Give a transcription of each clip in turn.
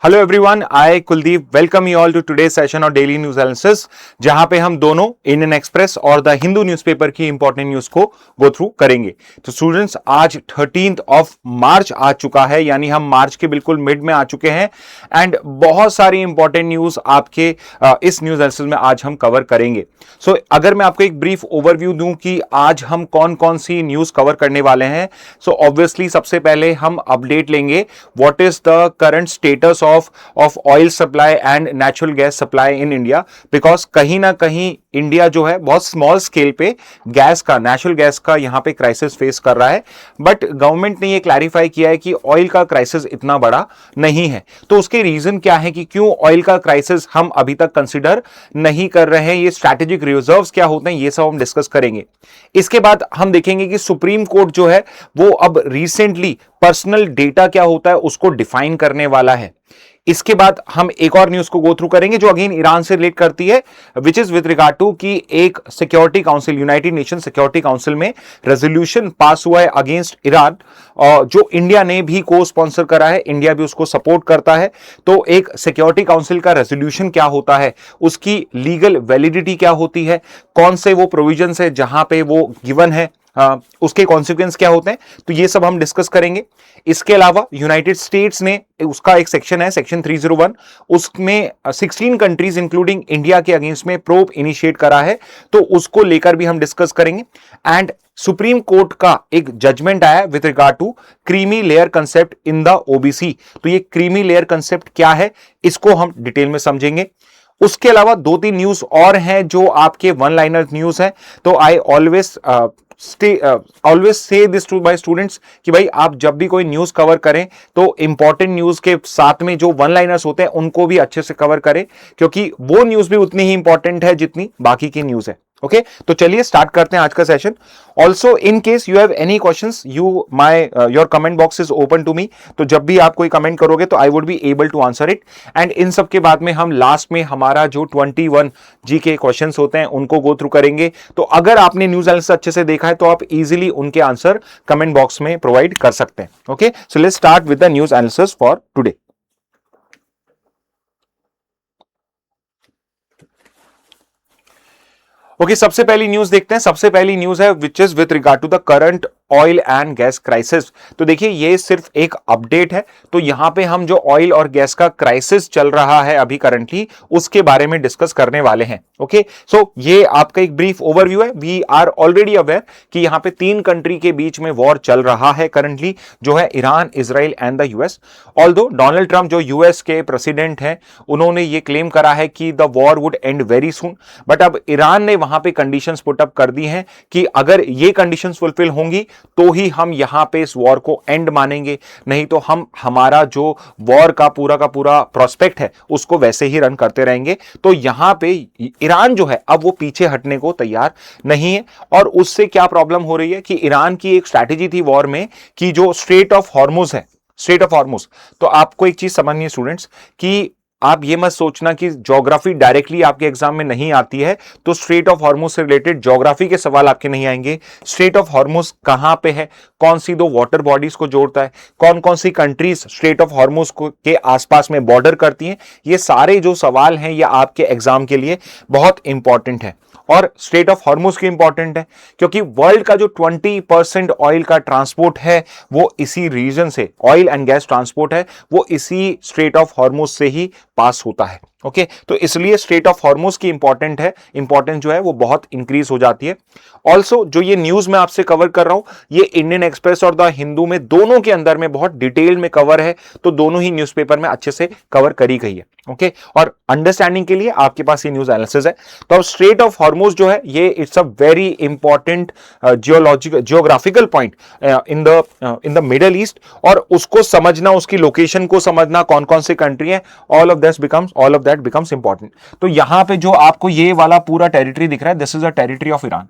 Hello everyone, I Kuldeep welcome you all to today session और daily news analysis, जहां पे हम दोनों इंडियन एक्सप्रेस और द हिंदू न्यूज़पेपर की इंपॉर्टेंट न्यूज को गो थ्रू करेंगे। तो स्टूडेंट्स, आज 13th ऑफ मार्च आ चुका है, यानी हम मार्च के बिल्कुल मिड में आ चुके हैं एंड बहुत सारी इंपॉर्टेंट न्यूज आपके इस न्यूज एनालिसिस में आज हम कवर करेंगे। सो अगर मैं आपको एक ब्रीफ ओवरव्यू दूं कि आज हम कौन कौन सी न्यूज कवर करने वाले हैं, सो ऑब्वियसली सबसे पहले हम अपडेट लेंगे what is the current status of oil supply and natural gas supply in India, because कहीं ना कहीं इंडिया जो है बहुत स्मॉल स्केल पे गैस का, नेचुरल गैस का यहां पे क्राइसिस फेस कर रहा है, बट गवर्नमेंट ने ये क्लैरिफाई किया है कि ऑयल का क्राइसिस इतना बड़ा नहीं है। तो उसके रीजन क्या है कि क्यों ऑयल का क्राइसिस हम अभी तक कंसिडर नहीं कर रहे हैं, ये स्ट्रैटेजिक रिजर्व्स क्या होते हैं, ये सब हम डिस्कस करेंगे। इसके बाद हम देखेंगे कि सुप्रीम कोर्ट जो है वो अब रिसेंटली पर्सनल डेटा क्या होता है उसको डिफाइन करने वाला है। इसके बाद हम एक और न्यूज को गो थ्रू करेंगे जो अगेन ईरान से रिलेट करती है, which is with regard to कि एक security council, United Nation Security Council में रेजोल्यूशन पास हुआ है अगेंस्ट ईरान, जो इंडिया ने भी को स्पॉन्सर करा है, इंडिया भी उसको सपोर्ट करता है। तो एक सिक्योरिटी काउंसिल का रेजोल्यूशन क्या होता है, उसकी लीगल वैलिडिटी क्या होती है, कौन से वो प्रोविजंस है जहां पे वो गिवन है, उसके कॉन्सिक्वेंस क्या होते हैं, तो ये सब हम डिस्कस करेंगे। इसके अलावा यूनाइटेड स्टेट्स ने, उसका एक सेक्शन है सेक्शन 301, उसमें 16 कंट्रीज इंक्लूडिंग इंडिया के अगेंस्ट में प्रोब इनिशिएट करा है, तो उसको लेकर भी हम डिस्कस करेंगे। एंड सुप्रीम कोर्ट का एक जजमेंट आया with regard to creamy layer concept in the OBC, तो ये क्रीमी लेयर कंसेप्ट क्या है इसको हम डिटेल में समझेंगे। उसके अलावा दो तीन न्यूज और हैं जो आपके वन लाइनर न्यूज हैं, तो I always say this to my students कि भाई आप जब भी कोई न्यूज कवर करें तो इंपॉर्टेंट न्यूज के साथ में जो वन लाइनर्स होते हैं उनको भी अच्छे से कवर करें, क्योंकि वो न्यूज भी उतनी ही इंपॉर्टेंट है जितनी बाकी की न्यूज है। ओके, तो चलिए स्टार्ट करते हैं आज का session. Also in case you have any questions, your comment box is open to me, तो जब भी आप कोई कमेंट करोगे तो I would be able to answer it. And इन सब के बाद में हम लास्ट में हमारा जो 21 जी के क्वेश्चंस होते हैं उनको गो थ्रू करेंगे। तो अगर आपने न्यूज एनालिसिस अच्छे से देखा है तो आप इजीली उनके आंसर कमेंट बॉक्स में प्रोवाइड कर सकते हैं। Okay, so let's start with the news analysis for today. Okay, सबसे पहली न्यूज देखते हैं। सबसे पहली न्यूज है which is with regard to the current oil and gas crisis. तो देखिए ये सिर्फ एक अपडेट है, तो यहां पे हम जो ऑयल और गैस का क्राइसिस चल रहा है अभी करंटली उसके बारे में डिस्कस करने वाले हैं। ओके, सो ये आपका एक ब्रीफ ओवरव्यू है। वी आर ऑलरेडी अवेयर कि यहां पे तीन कंट्री के बीच में वॉर चल रहा है करंटली, जो है Iran, Israel and the US. Although Donald Trump जो यूएस के प्रेसिडेंट हैं उन्होंने ये क्लेम करा है कि the war would and very soon, but अब ईरान ने वहां पे कंडीशंस पुट अप कर दी हैं कि अगर ये कंडीशंस फुलफिल होंगी तो ही हम यहां पे इस वॉर को एंड मानेंगे, नहीं तो हम हमारा जो वॉर का पूरा प्रोस्पेक्ट है उसको वैसे ही रन करते रहेंगे। तो यहां पे ईरान जो है अब वो पीछे हटने को तैयार नहीं है। और उससे क्या प्रॉब्लम हो रही है कि ईरान की एक स्ट्रैटेजी थी वॉर में कि जो स्ट्रेट ऑफ हॉर्मुज है, स्ट्रेट ऑफ हॉर्मुज, तो आपको एक चीज समझनी है स्टूडेंट्स कि आप ये मत सोचना कि ज्योग्राफी डायरेक्टली आपके एग्जाम में नहीं आती है तो स्ट्रेट ऑफ हॉर्मुज से रिलेटेड ज्योग्राफी के सवाल आपके नहीं आएंगे। स्ट्रेट ऑफ हॉर्मुज कहां पे है, कौन सी दो वाटर बॉडीज को जोड़ता है, कौन कौन सी कंट्रीज स्ट्रेट ऑफ हॉर्मुज के आसपास में बॉर्डर करती हैं, ये सारे जो सवाल हैं ये आपके एग्जाम के लिए बहुत इंपॉर्टेंट है। और स्ट्रेट ऑफ हॉर्मुज की इंपॉर्टेंट है क्योंकि वर्ल्ड का जो 20% ऑयल का ट्रांसपोर्ट है वो इसी रीजन से, ऑयल एंड गैस ट्रांसपोर्ट है वो इसी स्ट्रेट ऑफ हॉर्मुज से ही पास होता है। ओके, तो इसलिए स्ट्रेट ऑफ हॉर्मुज की इंपॉर्टेंस जो है वो बहुत इंक्रीज हो जाती है। ऑल्सो जो ये न्यूज मैं आपसे कवर कर रहा हूं ये इंडियन एक्सप्रेस और द हिंदू में दोनों के अंदर में बहुत डिटेल में कवर है, तो दोनों ही न्यूज़पेपर में अच्छे से कवर करी गई है। ओके, और अंडरस्टैंडिंग के लिए आपके पास ये न्यूज एनालिसिस है। तो अब स्ट्रेट ऑफ हॉर्मुज जो है ये it's a very important geographical point in the middle east, और उसको समझना, उसकी लोकेशन को समझना, कौन कौन से कंट्री है, all of that becomes important. तो यहां पे जो आपको ये वाला पूरा टेरिटरी दिख रहा है, this is a territory of Iran,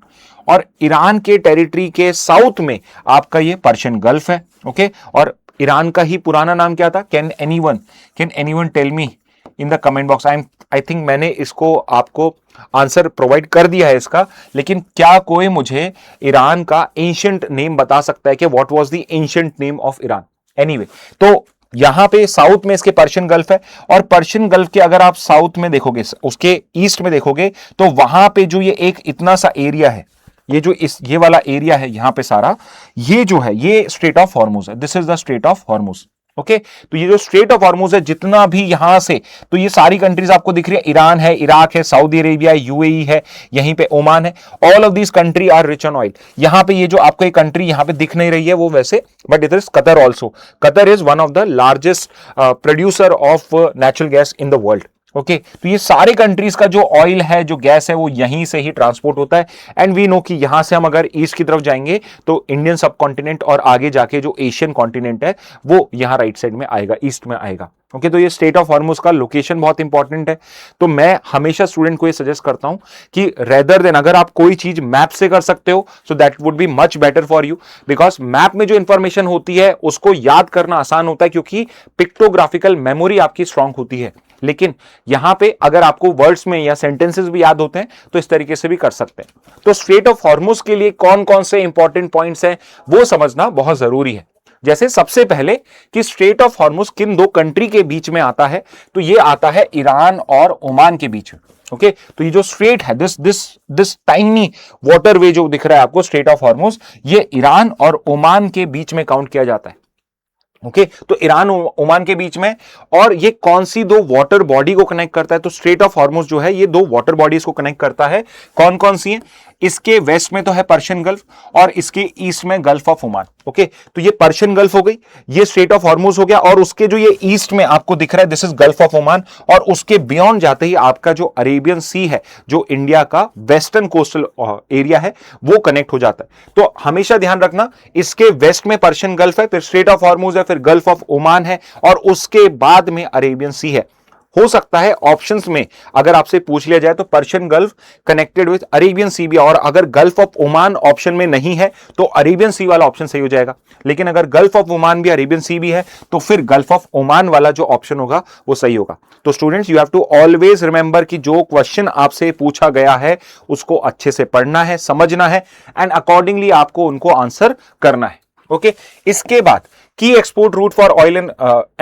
और ईरान के टेरिटरी के साउथ में आपका ये पर्शियन गल्फ है। ओके, और ईरान का ही पुराना नाम क्या था? Can anyone tell me in the comment box? I think मैंने इसको आपको आंसर प्रोवाइड कर दिया है इसका, लेकिन क्या कोई मुझे ईरान का एंशिएंट नेम बता सकता है कि what was the ancient name of Iran? Anyway, तो यहां पे साउथ में इसके पर्शियन गल्फ है, और पर्शियन गल्फ के अगर आप साउथ में देखोगे, उसके ईस्ट में देखोगे, तो वहां पे जो ये एक इतना सा एरिया है, ये जो ये वाला एरिया है यहां पे सारा, ये जो है ये स्ट्रेट ऑफ हॉर्मुज है। This is the straight of Hormuz. Okay, तो ये जो स्ट्रेट ऑफ हॉर्मुज है जितना भी यहां से, तो ये सारी कंट्रीज आपको दिख रही है, ईरान है, इराक है, सऊदी अरेबिया है, यूएई है, यहीं पे ओमान है। All of these country are rich on oil. यहां पे ये जो आपको एक कंट्री यहां पे दिख नहीं रही है वो वैसे, but it is Qatar also. Qatar is one of the largest producer of natural gas in the world. Okay, तो ये सारे कंट्रीज का जो ऑयल है, जो गैस है, वो यहीं से ही ट्रांसपोर्ट होता है। एंड वी नो कि यहां से हम अगर ईस्ट की तरफ जाएंगे तो इंडियन सब कॉन्टिनेंट और आगे जाके जो एशियन कॉन्टिनेंट है वो यहां राइट साइड में आएगा, ईस्ट में आएगा। ओके, तो ये स्टेट ऑफ हॉर्मुज का लोकेशन बहुत इंपॉर्टेंट है। तो मैं हमेशा स्टूडेंट को ये सजेस्ट करता हूं कि रेदर देन अगर आप कोई चीज मैप से कर सकते हो so that would be much better for you, because map में जो इंफॉर्मेशन होती है उसको याद करना आसान होता है क्योंकि पिक्टोग्राफिकल मेमोरी आपकी स्ट्रांग होती है। लेकिन यहां पे अगर आपको वर्ड्स में या सेंटेंसेस भी याद होते हैं तो इस तरीके से भी कर सकते हैं। तो स्ट्रेट ऑफ हॉर्मुज के लिए कौन कौन से इंपॉर्टेंट पॉइंट्स हैं वो समझना बहुत जरूरी है। जैसे सबसे पहले कि स्ट्रेट ऑफ हॉर्मुज किन दो कंट्री के बीच में आता है, तो ये आता है ईरान और ओमान के बीच में। ओके, तो ये जो स्ट्रेट है, दिस टाइनी वाटरवे जो दिख रहा है आपको, स्ट्रेट ऑफ हॉर्मुज, ये ईरान और ओमान के बीच में काउंट किया जाता है। ओके, तो ईरान ओमान के बीच में, और ये कौन सी दो वाटर बॉडी को कनेक्ट करता है, तो स्ट्रेट ऑफ हॉर्मुज जो है ये दो वाटर बॉडीज को कनेक्ट करता है। कौन कौन सी हैं? इसके वेस्ट में तो है पर्शियन गल्फ और इसके ईस्ट में गल्फ ऑफ ओमान। ओके, तो ये पर्शियन गल्फ हो गई, ये स्ट्रेट ऑफ हॉर्मुज हो गया, और उसके जो ये ईस्ट में आपको दिख रहा है this is gulf of Oman, और उसके बियॉन्ड जाते ही आपका जो अरेबियन सी है, जो इंडिया का वेस्टर्न कोस्टल एरिया है, वो कनेक्ट हो जाता है। तो हमेशा ध्यान रखना, इसके वेस्ट में पर्शियन गल्फ है, फिर स्ट्रेट ऑफ हॉर्मुज है, फिर गल्फ ऑफ ओमान है, और उसके बाद में अरेबियन सी है। हो सकता है ऑप्शंस में अगर आपसे पूछ लिया जाए तो Persian Gulf connected with Arabian Sea भी, और अगर गल्फ ऑफ ओमान ऑप्शन में नहीं है तो अरेबियन सी वाला ऑप्शन सही हो जाएगा। लेकिन अगर गल्फ ऑफ ओमान भी अरेबियन सी भी है तो फिर गल्फ ऑफ ओमान वाला जो ऑप्शन होगा वो सही होगा। तो students, you have to always remember कि जो क्वेश्चन आपसे पूछा गया है उसको अच्छे से पढ़ना है, समझना है, एंड अकॉर्डिंगली आपको उनको आंसर करना है। ओके, इसके बाद की export route for oil and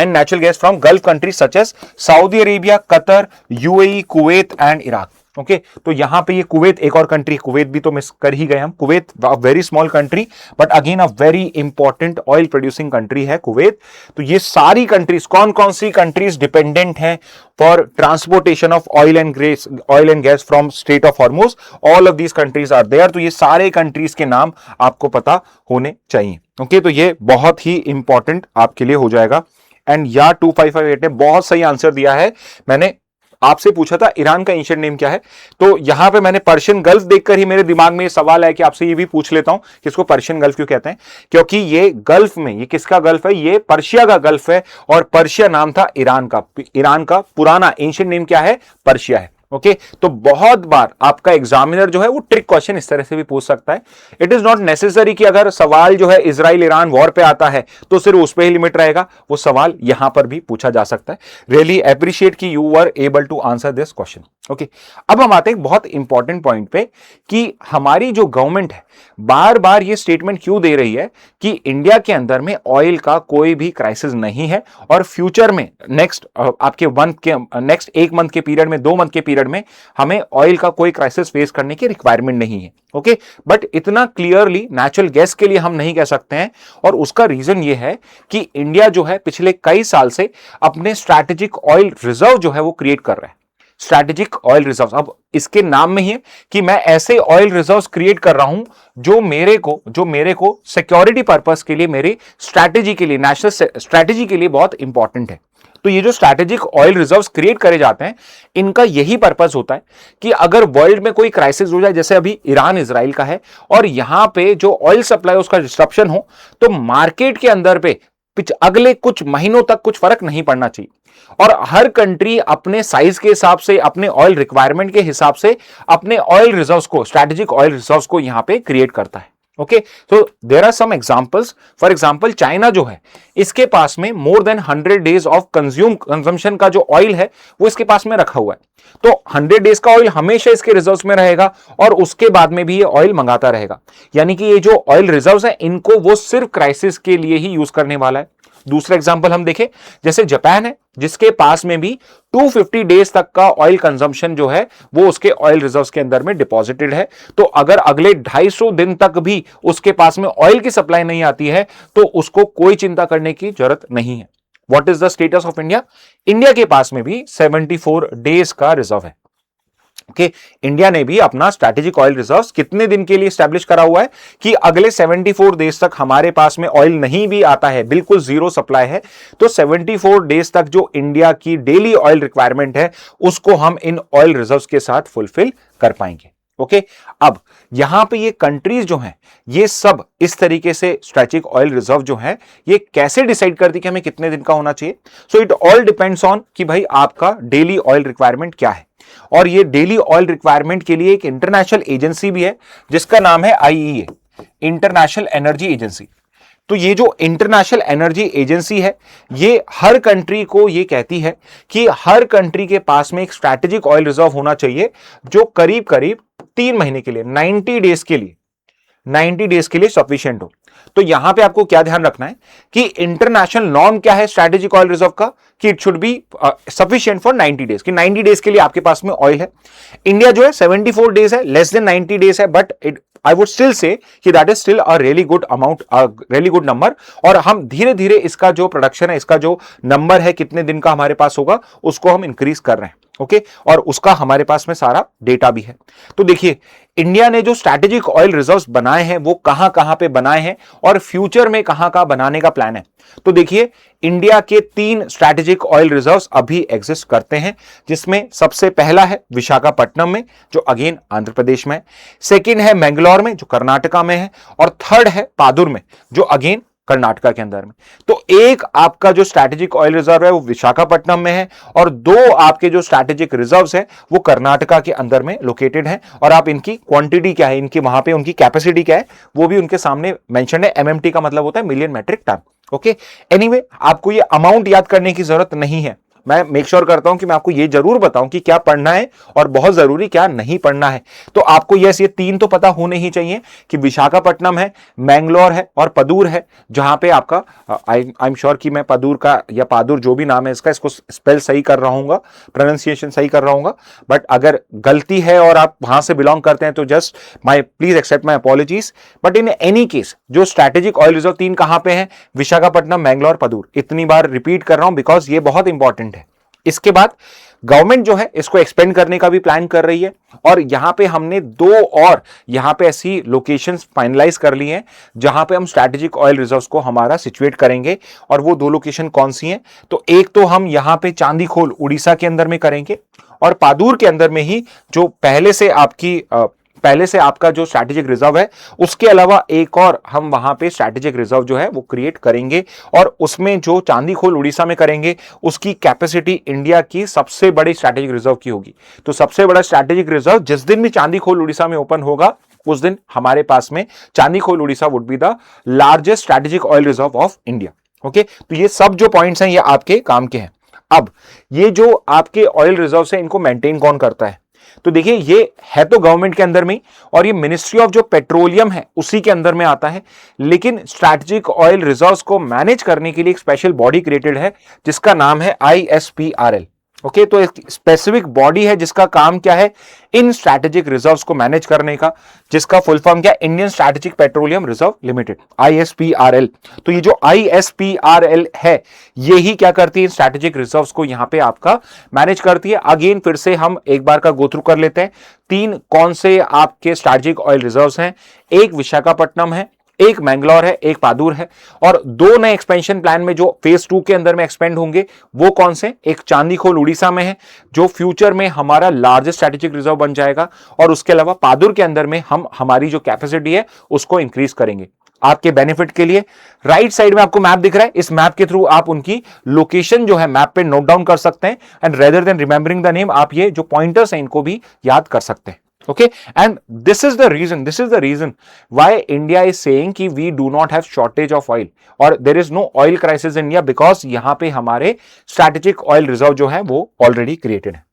natural gas from gulf countries such as Saudi Arabia, Qatar, UAE, Kuwait and Iraq. Okay, तो यहां पे ये कुवैत एक और कंट्री, कुवैत भी तो मिस कर ही गए हम। Kuwait very small country but again a very important oil producing country है कुवैत। तो ये सारी कंट्रीज, कौन कौन सी कंट्रीज डिपेंडेंट हैं for transportation of oil and gas from strait of Hormuz, all of these countries are there. तो ये सारे कंट्रीज के नाम आपको पता होने चाहिए। ओके, तो ये बहुत ही इंपॉर्टेंट आपके लिए हो जाएगा। एंड या 2558 ने बहुत सही आंसर दिया है। मैंने आपसे पूछा था ईरान का एंशिएंट नेम क्या है, तो यहां पे मैंने पर्शियन गल्फ देखकर ही मेरे दिमाग में ये सवाल है कि आपसे ये भी पूछ लेता हूं कि इसको पर्शियन गल्फ क्यों कहते हैं, क्योंकि ये गल्फ में, ये किसका गल्फ है? ये पर्शिया का गल्फ है, और पर्शिया नाम था ईरान का। ईरान का पुराना एंशिएंट नेम क्या है? पर्शिया है। ओके, तो बहुत बार आपका एग्जामिनर जो है वो ट्रिक क्वेश्चन इस तरह से भी पूछ सकता है। इट इज नॉट नेसेसरी कि अगर सवाल जो है इजराइल ईरान वॉर पे आता है तो सिर्फ उस पे ही लिमिट रहेगा, वो सवाल यहां पर भी पूछा जा सकता है। रियली अप्रिशिएट कि you were able to answer this question. Okay, अब हम आते हैं बहुत इंपॉर्टेंट पॉइंट पे कि हमारी जो गवर्नमेंट है बार बार ये स्टेटमेंट क्यों दे रही है कि इंडिया के अंदर में ऑयल का कोई भी क्राइसिस नहीं है, और फ्यूचर में नेक्स्ट एक मंथ के पीरियड में, 2 मंथ के पीरियड में हमें ऑयल का कोई क्राइसिस फेस करने की रिक्वायरमेंट नहीं है। ओके, बट इतना क्लियरली नेचुरल गैस के लिए हम नहीं कह सकते हैं, और उसका रीजन ये है कि इंडिया जो है पिछले कई साल से अपने स्ट्रैटेजिक ऑयल रिजर्व जो है वो क्रिएट कर रहा है। स्ट्रैटेजिक ऑयल रिजर्व, अब इसके नाम में ही है कि मैं ऐसे ऑयल रिजर्व्स क्रिएट कर रहा हूं जो मेरे को सिक्योरिटी पर्पस के लिए, मेरी स्ट्रैटेजी के लिए, नेशनल स्ट्रैटेजी के लिए बहुत इंपॉर्टेंट है। तो ये जो स्ट्रैटेजिक ऑयल रिजर्व्स क्रिएट करे जाते हैं, इनका यही पर्पस होता है कि अगर वर्ल्ड में कोई क्राइसिस हो जाए, जैसे अभी ईरान इजराइल का है, और यहां पे जो ऑयल सप्लाई उसका डिस्ट्रप्शन हो, तो मार्केट के अंदर पे अगले कुछ महीनों तक कुछ फर्क नहीं पड़ना चाहिए, और हर कंट्री अपने साइज के हिसाब से, अपने ऑयल रिक्वायरमेंट के हिसाब से अपने ऑयल रिजर्व्स को, स्ट्रैटेजिक ऑयल रिजर्व्स को यहां पे क्रिएट करता है। ओके, तो there are some examples. For example China जो है, इसके पास में more than 100 days of consumption का जो ऑयल है वो इसके पास में रखा हुआ है। तो 100 डेज का ऑयल हमेशा इसके रिजर्व्स में रहेगा, और उसके बाद में भी ये ऑयल मंगाता रहेगा। यानी कि ये जो ऑयल रिजर्व्स है इनको वो सिर्फ क्राइसिस के लिए ही यूज करने वाला है। दूसरा एग्जांपल हम देखें, जैसे जापान है जिसके पास में भी 250 डेज तक का ऑयल कंजम्पशन जो है वो उसके ऑयल रिजर्व्स के अंदर में डिपॉजिटेड है। तो अगर अगले 250 दिन तक भी उसके पास में ऑयल की सप्लाई नहीं आती है तो उसको कोई चिंता करने की जरूरत नहीं है। What is the status of India? India के पास में भी 74 डेज का रिजर्व है। ओके, इंडिया ने भी अपना स्ट्रैटेजिक ऑयल रिजर्व्स कितने दिन के लिए स्टैब्लिश करा हुआ है कि अगले 74 डेज तक हमारे पास में ऑयल नहीं भी आता है, बिल्कुल जीरो सप्लाई है, तो 74 डेज तक जो इंडिया की डेली ऑयल रिक्वायरमेंट है उसको हम इन ऑयल रिजर्व्स के साथ फुलफिल कर पाएंगे। ओके, अब यहां पे ये कंट्रीज जो हैं ये सब इस तरीके से स्ट्रैटेजिक ऑयल रिजर्व जो है ये कैसे डिसाइड करती कि हमें कितने दिन का होना चाहिए? So it all depends on कि भाई आपका डेली ऑयल रिक्वायरमेंट क्या है। और ये डेली ऑयल रिक्वायरमेंट के लिए एक इंटरनेशनल एजेंसी भी है जिसका नाम है आईईए, इंटरनेशनल एनर्जी एजेंसी। तो ये जो इंटरनेशनल एनर्जी एजेंसी है ये हर कंट्री को ये कहती है कि हर कंट्री के पास में एक स्ट्रैटेजिक ऑयल रिजर्व होना चाहिए जो करीब करीब 3 महीने के लिए 90 डेज के लिए सफिशिएंट हो। तो यहां पे आपको क्या ध्यान रखना है कि इंटरनेशनल नॉर्म क्या है स्ट्रैटेजिक ऑयल रिजर्व का, कि it should be sufficient for 90 days, कि 90 डेज के लिए आपके पास में ऑयल है। इंडिया जो है 74 डेज है, लेस देन 90 डेज है, but it I would still say कि that is still a really good amount, really good number. और हम धीरे धीरे इसका जो प्रोडक्शन है, इसका जो नंबर है कितने दिन का हमारे पास होगा उसको हम इंक्रीज कर रहे हैं। ओके, और उसका हमारे पास में सारा डेटा भी है। तो देखिए इंडिया ने जो स्ट्रैटेजिक ऑयल रिजर्व्स बनाए हैं वो कहां कहां पे बनाए हैं और फ्यूचर में कहां कहां बनाने का प्लान है। तो देखिए इंडिया के 3 स्ट्रैटेजिक ऑयल रिजर्व्स अभी एग्जिस्ट करते हैं, जिसमें सबसे पहला है विशाखापट्टनम में जो अगेन आंध्र प्रदेश में है, सेकंड है मैंगलोर में जो कर्नाटका में है, और थर्ड है पादुर में जो अगेन कर्नाटका के अंदर में। तो एक आपका जो स्ट्रैटेजिक ऑयल रिजर्व है वो विशाखापट्टनम में है और 2 आपके जो स्ट्रैटेजिक रिजर्व्स हैं वो कर्नाटका के अंदर में लोकेटेड हैं। और आप इनकी क्वांटिटी क्या है, इनकी वहां पे उनकी कैपेसिटी क्या है वो भी उनके सामने मेंशन है। एमएमटी का मतलब होता है million metric ton. Okay, anyway आपको ये अमाउंट याद करने की जरूरत नहीं है। मैं मेक श्योर करता हूं कि मैं आपको ये जरूर बताऊं कि क्या पढ़ना है और बहुत जरूरी क्या नहीं पढ़ना है। तो आपको यस ये 3 तो पता होने ही चाहिए कि विशाखापट्टनम है, मैंगलोर है और पदूर है, जहां पे आपका आई एम श्योर कि मैं पदूर का या पादुर जो भी नाम है इसका, इसको स्पेल सही कर रहा हूँ, प्रोनाउंसिएशन सही कर रहा हूँ, बट अगर गलती है और आप वहां से बिलोंग करते हैं तो just my please accept my apologies. But in any case जो स्ट्रैटेजिक ऑयल रिजर्व 3 कहां पे है, विशाखापट्टनम, मैंगलोर, पदूर। इतनी बार रिपीट कर रहा हूं बिकॉज ये बहुत इंपॉर्टेंट है। इसके बाद गवर्नमेंट जो है इसको एक्सपेंड करने का भी प्लान कर रही है और यहां पे हमने 2 और यहां पे ऐसी लोकेशंस फाइनलाइज कर ली हैं जहां पे हम स्ट्रैटेजिक ऑयल रिजर्व्स को हमारा सिचुएट करेंगे। और वो 2 लोकेशन कौन सी हैं? तो एक तो हम यहां पे चांदीखोल उड़ीसा के अंदर में करेंगे और पादुर के अंदर में ही जो पहले से आपका जो स्ट्रैटेजिक रिजर्व है उसके अलावा एक और हम वहां पे स्ट्रैटेजिक रिजर्व जो है वो क्रिएट करेंगे। और उसमें जो चांदीखोल उड़ीसा में करेंगे उसकी कैपेसिटी इंडिया की सबसे बड़ी स्ट्रैटेजिक रिजर्व की होगी। तो सबसे बड़ा स्ट्रैटेजिक रिजर्व जिस दिन भी चांदीखोल उड़ीसा में ओपन होगा उस दिन हमारे पास में Chandikhol Orissa would be the largest strategic oil reserve of India. Okay, तो ये सब जो पॉइंट्स हैं ये आपके काम के हैं। अब ये जो आपके ऑयल रिजर्व है इनको मेंटेन कौन करता है? तो देखिए ये है तो गवर्नमेंट के अंदर में और ये मिनिस्ट्री ऑफ जो पेट्रोलियम है उसी के अंदर में आता है, लेकिन स्ट्रैटेजिक ऑयल रिजर्व्स को मैनेज करने के लिए एक स्पेशल बॉडी क्रिएटेड है जिसका नाम है ISPRL। ओके, तो एक स्पेसिफिक बॉडी है जिसका काम क्या है, इन स्ट्रैटेजिक रिजर्व्स को मैनेज करने का, जिसका फुल फॉर्म क्या है, Indian strategic petroleum reserve limited, ISPRL। तो ये जो ISPRL है यही क्या करती है, स्ट्रैटेजिक रिजर्व्स को यहां पे आपका मैनेज करती है। अगेन फिर से हम एक बार का गो थ्रू कर लेते हैं। 3 कौन से आपके स्ट्रैटेजिक ऑयल रिजर्व्स हैं? एक विशाखापट्टनम है, एक मैंगलोर है, एक पादुर है, और 2 नए एक्सपेंशन प्लान में जो फेज 2 के अंदर में एक्सपेंड होंगे वो कौन से? एक चांदीखोल उड़ीसा में है जो फ्यूचर में हमारा लार्जेस्ट स्ट्रैटेजिक रिजर्व बन जाएगा, और उसके अलावा पादुर के अंदर में हम हमारी जो कैपेसिटी है उसको इंक्रीज करेंगे। आपके बेनिफिट के लिए राइट साइड में आपको मैप दिख रहा है, इस मैप के थ्रू आप उनकी लोकेशन जो है मैप पे नोट डाउन कर सकते हैं and rather than remembering the name आप ये जो पॉइंटर्स हैं इनको भी याद कर सकते हैं। Okay, and this is the reason why India is saying कि we do not have shortage of oil or there is no oil crisis in India because यहां पे हमारे strategic oil reserve जो है वो already created है।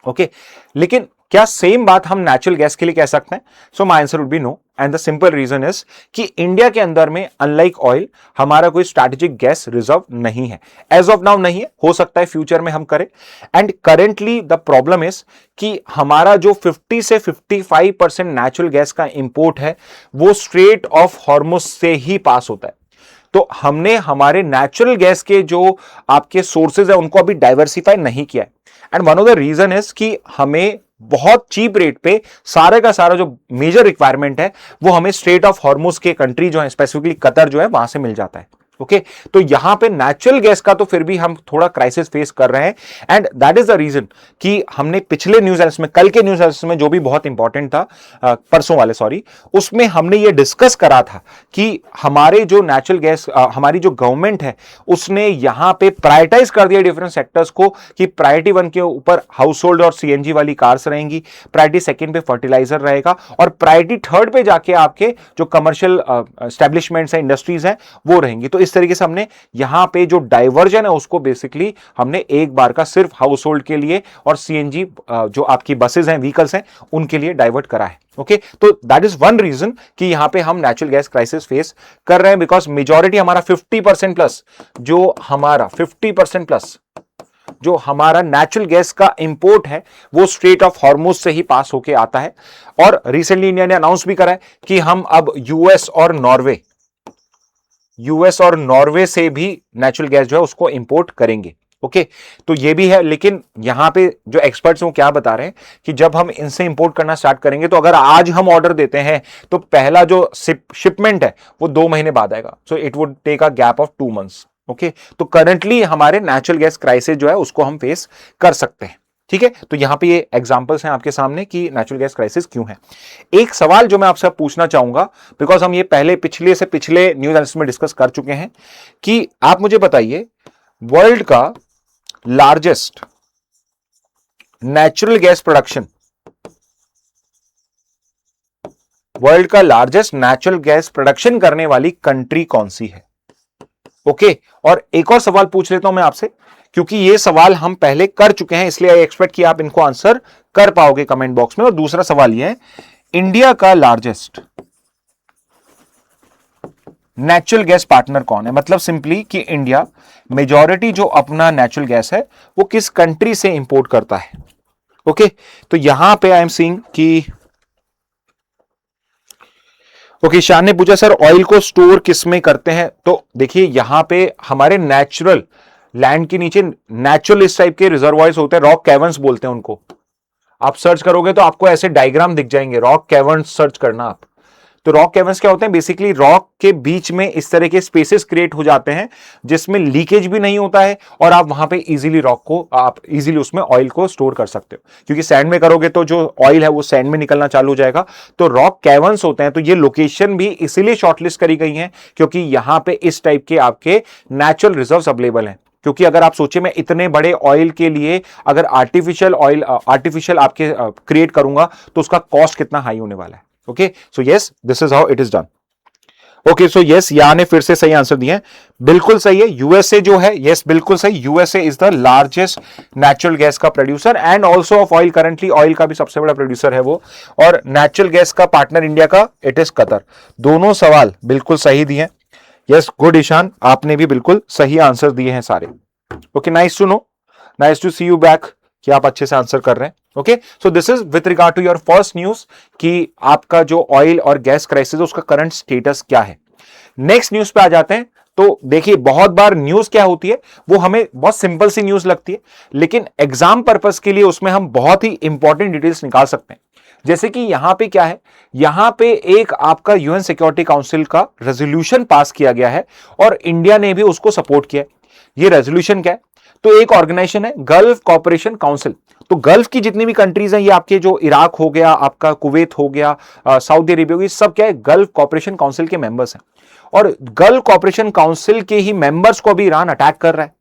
Okay, लेकिन क्या सेम बात हम नेचुरल गैस के लिए कह सकते हैं? So my answer would be no, and the simple reason is कि इंडिया के अंदर में अनलाइक ऑयल हमारा कोई स्ट्रैटेजिक गैस रिजर्व नहीं है, एज ऑफ नाउ नहीं है, हो सकता है फ्यूचर में हम करें। And currently the problem is कि हमारा जो 50 से 55% नेचुरल गैस का इंपोर्ट है वो स्ट्रेट ऑफ हॉर्मुज से ही पास होता है। तो हमने हमारे नेचुरल गैस के जो आपके सोर्सेज है उनको अभी डाइवर्सिफाई नहीं किया है। And one of the reason is कि हमें बहुत चीप रेट पे सारे का सारा जो मेजर रिक्वायरमेंट है वो हमें स्ट्रेट ऑफ हॉर्मुज के कंट्री जो है, स्पेसिफिकली कतर जो है, वहां से मिल जाता है। ओके तो यहां पे नेचुरल गैस का तो फिर भी हम थोड़ा क्राइसिस फेस कर रहे हैं, and that is the reason कि हमने पिछले न्यूज एनालिसिस में, कल के न्यूज एनालिसिस में जो भी बहुत इंपॉर्टेंट था, परसों वाले सॉरी, उसमें हमने ये डिस्कस करा था कि हमारे जो नेचुरल गैस, हमारी जो गवर्नमेंट है उसने यहां पे प्रायोरिटाइज कर दिया डिफरेंट सेक्टर्स को कि प्रायोरिटी 1 के ऊपर हाउस होल्ड और सीएनजी वाली कार्स रहेंगी, प्रायोरिटी 2 पे फर्टिलाइजर रहेगा, और प्रायोरिटी 3 पे जाके आपके जो कमर्शियल एस्टेब्लिशमेंट्स हैं, इंडस्ट्रीज हैं, वो रहेंगी। तो इस तरीके से हमने यहां पे जो डाइवर्जन है उसको बेसिकली हमने एक बार का सिर्फ हाउस होल्ड के लिए और सीएनजी जो आपकी बसेस हैं, व्हीकल्स हैं, उनके लिए डाइवर्ट करा है। ओके तो दैट इज वन रीजन कि यहां पे हम नेचुरल गैस क्राइसिस फेस कर रहे हैं, बिकॉज मेजॉरिटी हमारा 50% प्लस जो हमारा 50% प्लस जो हमारा नेचुरल गैस का इंपोर्ट है वो स्ट्रेट ऑफ हॉर्मुज से ही पास होके आता है। और रिसेंटली इंडिया ने अनाउंस भी करा है कि हम अब यूएस और नॉर्वे से भी नेचुरल गैस जो है उसको इंपोर्ट करेंगे। ओके तो ये भी है, लेकिन यहां पे जो एक्सपर्ट्स हैं वो क्या बता रहे हैं कि जब हम इनसे इंपोर्ट करना स्टार्ट करेंगे तो अगर आज हम ऑर्डर देते हैं तो पहला जो शिपमेंट है वो 2 महीने बाद आएगा, so it would take a gap of 2 months. Okay तो करंटली हमारे नेचुरल गैस क्राइसिस जो है उसको हम फेस कर सकते हैं। ठीक है तो यहां पे ये एग्जांपल्स हैं आपके सामने कि नेचुरल गैस क्राइसिस क्यों है। एक सवाल जो मैं आपसे पूछना चाहूंगा, बिकॉज हम ये पिछले न्यूज एनालिसिस में डिस्कस कर चुके हैं, कि आप मुझे बताइए वर्ल्ड का largest natural gas production, world का लार्जेस्ट नेचुरल गैस प्रोडक्शन करने वाली कंट्री कौन सी है? ओके और एक और सवाल पूछ लेता हूं मैं आपसे, क्योंकि ये सवाल हम पहले कर चुके हैं, इसलिए आई एक्सपेक्ट कि आप इनको आंसर कर पाओगे कमेंट बॉक्स में। और दूसरा सवाल ये है, इंडिया का लार्जेस्ट नेचुरल गैस पार्टनर कौन है? मतलब सिंपली कि इंडिया मेजॉरिटी जो अपना नेचुरल गैस है वो किस कंट्री से इंपोर्ट करता है। ओके तो यहां पे आई एम सीइंग कि ओके शान ने पूछा सर ऑयल को स्टोर किस में करते हैं? तो देखिए यहां पे हमारे नेचुरल लैंड के नीचे नेचुरल इस टाइप के रिजर्वॉयर्स होते हैं, रॉक कैवर्न्स बोलते हैं उनको। आप सर्च करोगे तो आपको ऐसे डायग्राम दिख जाएंगे, रॉक कैवर्न्स सर्च करना आप। तो रॉक कैवर्न्स क्या होते हैं? बेसिकली रॉक के बीच में इस तरह के स्पेसेस क्रिएट हो जाते हैं जिसमें लीकेज भी नहीं होता है, और आप वहां पे इजीली रॉक को, आप इजीली उसमें ऑयल को स्टोर कर सकते हो, क्योंकि सैंड में करोगे तो जो ऑयल है वो सैंड में निकलना चालू हो जाएगा। तो रॉक कैवर्न्स होते हैं। तो ये लोकेशन भी इसीलिए शॉर्टलिस्ट करी गई है क्योंकि यहां पे इस टाइप के आपके नेचुरल रिजर्व्स अवेलेबल हैं। क्योंकि अगर आप सोचिए मैं इतने बड़े ऑयल के लिए अगर आर्टिफिशियल आपके क्रिएट करूंगा तो उसका कॉस्ट कितना हाई होने वाला है। Okay so yes this is how it is done. Okay so yes यहाँ ने फिर से सही आंसर दिए, बिल्कुल सही है। यूएसए जो है, यस बिल्कुल सही, USA is the largest natural gas का producer and also of oil. Currently oil का भी सबसे बड़ा प्रोड्यूसर है वो, और नेचुरल गैस का पार्टनर इंडिया का इट इज कतर। दोनों सवाल बिल्कुल सही दिए। यस गुड ईशान, आपने भी बिल्कुल सही आंसर दिए हैं सारे। Okay nice to know, nice to see you back कि आप अच्छे से आंसर कर रहे हैं। Okay so this is with regard to your first news कि आपका जो ऑयल और गैस क्राइसिस उसका करंट स्टेटस क्या है। नेक्स्ट न्यूज पे आ जाते हैं। तो देखिए बहुत बार न्यूज क्या होती है वो हमें बहुत सिंपल सी न्यूज लगती है, लेकिन एग्जाम पर्पस के लिए उसमें हम बहुत ही इंपॉर्टेंट डिटेल्स निकाल सकते हैं। जैसे कि यहां पे क्या है, यहां पे एक आपका यूएन सिक्योरिटी काउंसिल का रेजोल्यूशन पास किया गया है और इंडिया ने भी उसको सपोर्ट किया है। ये रेजोल्यूशन क्या है? तो एक ऑर्गेनाइजेशन है गल्फ कॉपरेशन काउंसिल। तो गल्फ की जितनी भी कंट्रीज हैं, ये आपके जो इराक हो गया, आपका कुवैत हो गया, सऊदी अरेबिया हो गया, सब क्या है, गल्फ कॉपरेशन काउंसिल के मेंबर्स हैं। और गल्फ कॉपरेशन काउंसिल के ही मेंबर्स को भी ईरान अटैक कर रहा है।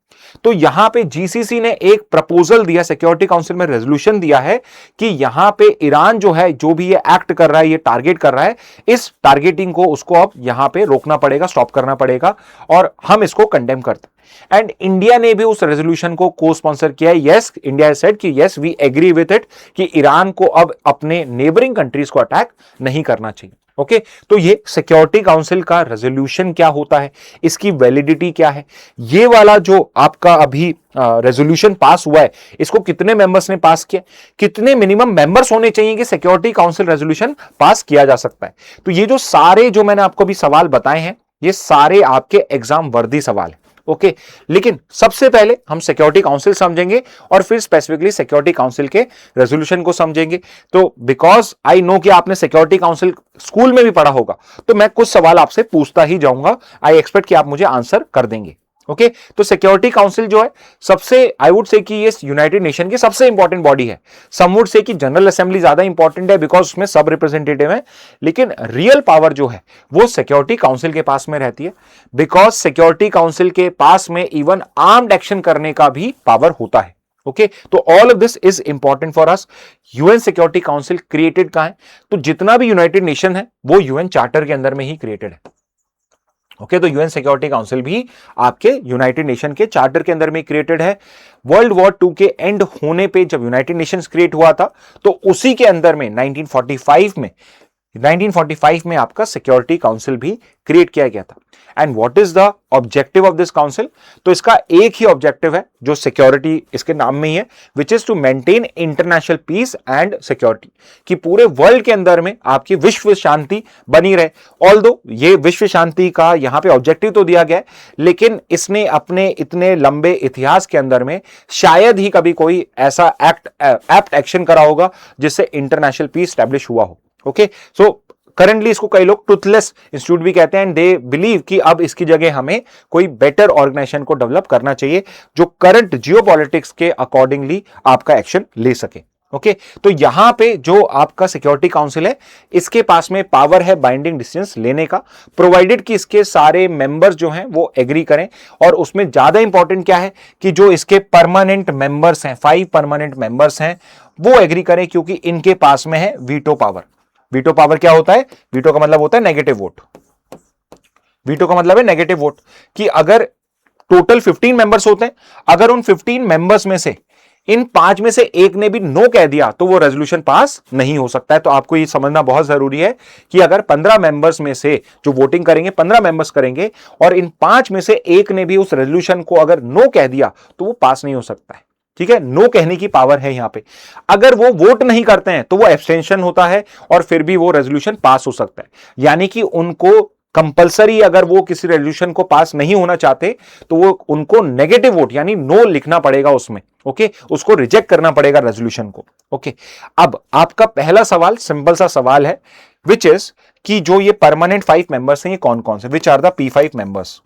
तो यहां पे जीसीसी ने एक प्रपोजल दिया, सिक्योरिटी काउंसिल में रेजोल्यूशन दिया है कि यहां पे ईरान जो है, जो भी ये एक्ट कर रहा है, ये टारगेट कर रहा है, इस टारगेटिंग को उसको अब यहां पे रोकना पड़ेगा, स्टॉप करना पड़ेगा, और हम इसको कंडेम करते हैं। एंड इंडिया ने भी उस रेजोल्यूशन को को स्पॉन्सर किया है। यस, इंडिया हैज सेड कि yes we agree with it कि ईरान को अब अपने नेबरिंग कंट्रीज को अटैक नहीं करना चाहिए। ओके, तो ये सिक्योरिटी काउंसिल का रेजोल्यूशन क्या होता है, इसकी वैलिडिटी क्या है, ये वाला जो आपका अभी रेजोल्यूशन पास हुआ है, इसको कितने मेंबर्स ने पास किया, कितने मिनिमम मेंबर्स होने चाहिए कि सिक्योरिटी काउंसिल रेजोल्यूशन पास किया जा सकता है। तो ये जो सारे जो मैंने आपको अभी सवाल बताए हैं, ये सारे आपके एग्जाम वर्दी सवाल है। ओके, लेकिन सबसे पहले हम सिक्योरिटी काउंसिल समझेंगे और फिर स्पेसिफिकली सिक्योरिटी काउंसिल के रेजोल्यूशन को समझेंगे। तो बिकॉज आई नो कि आपने सिक्योरिटी काउंसिल स्कूल में भी पढ़ा होगा, तो मैं कुछ सवाल आपसे पूछता ही जाऊंगा। आई एक्सपेक्ट कि आप मुझे आंसर कर देंगे। ओके, तो सिक्योरिटी काउंसिल जो है, सबसे आई वुड से कि ये यूनाइटेड नेशन की सबसे इंपॉर्टेंट बॉडी है। सम वुड से कि जनरल असेंबली ज्यादा इंपॉर्टेंट है बिकॉज उसमें सब रिप्रेजेंटेटिव है, लेकिन रियल पावर जो है वो सिक्योरिटी काउंसिल के पास में रहती है, बिकॉज सिक्योरिटी काउंसिल के पास में इवन आर्म्ड एक्शन करने का भी पावर होता है। ओके, तो all of this is important for us. UN security council created कहां है, तो जितना भी यूनाइटेड नेशन है वो यूएन चार्टर के अंदर में ही क्रिएटेड है। ओके, तो यूएन सिक्योरिटी काउंसिल भी आपके यूनाइटेड नेशन के चार्टर के अंदर में क्रिएटेड है। वर्ल्ड वॉर 2 के एंड होने पे जब यूनाइटेड नेशंस क्रिएट हुआ था, तो उसी के अंदर में 1945 में आपका सिक्योरिटी काउंसिल भी क्रिएट किया गया था। And what is the objective of this council, तो इसका एक ही ऑब्जेक्टिव है जो सिक्योरिटी इसके नाम में ही है, which is to maintain international peace and security, कि पूरे वर्ल्ड के अंदर में आपकी विश्व शांति बनी रहे। ऑल्दो ये विश्व शांति का यहां पे ऑब्जेक्टिव तो दिया गया है, लेकिन इसने अपने इतने लंबे इतिहास के अंदर में शायद ही कभी कोई ऐसा एक्ट एक्शन करा होगा जिससे इंटरनेशनल पीस स्टैब्लिश हुआ हो। ओके, सो करंटली इसको कई लोग टूथलेस इंस्टीट्यूट भी कहते हैं, एंड दे बिलीव कि अब इसकी जगह हमें कोई बेटर ऑर्गेनाइजेशन को डेवलप करना चाहिए जो करंट जियोपॉलिटिक्स के अकॉर्डिंगली आपका एक्शन ले सके। ओके, तो यहां पे जो आपका सिक्योरिटी काउंसिल है, इसके पास में पावर है बाइंडिंग डिसीजंस लेने का, प्रोवाइडेड कि इसके सारे मेंबर्स जो हैं वो एग्री करें। और उसमें ज्यादा इंपॉर्टेंट क्या है कि जो इसके परमानेंट मेंबर्स हैं, 5 परमानेंट मेंबर्स हैं, वो एग्री करें, क्योंकि इनके पास में है वीटो पावर। वीटो पावर क्या होता है, वीटो का मतलब होता है नेगेटिव वोट। वीटो का मतलब है नेगेटिव वोट, कि अगर टोटल 15 मेंबर्स होते हैं, अगर उन 15 मेंबर्स में से इन 5 में से एक ने भी नो कह दिया तो वो रेजोल्यूशन पास नहीं हो सकता है। तो आपको ये समझना बहुत जरूरी है कि अगर 15 मेंबर्स में से जो वोटिंग करेंगे, 15 मेंबर्स करेंगे, और इन 5 में से एक ने भी उस रेजोल्यूशन को अगर नो कह दिया तो वो पास नहीं हो सकता है। ठीक है, नो कहने की पावर है यहां पे। अगर वो वोट नहीं करते हैं तो वो एब्सटेंशन होता है और फिर भी वो रेजोल्यूशन पास हो सकता है। यानी कि उनको कंपलसरी, अगर वो किसी रेजोल्यूशन को पास नहीं होना चाहते तो वो उनको नेगेटिव वोट यानी नो लिखना पड़ेगा उसमें। ओके, उसको रिजेक्ट करना पड़ेगा रेजोल्यूशन को। ओके, अब आपका पहला सवाल सिंपल सा सवाल है, विच इज कि जो ये परमानेंट 5 मेंबर्स हैं ये कौन कौन से, which are the P5 members.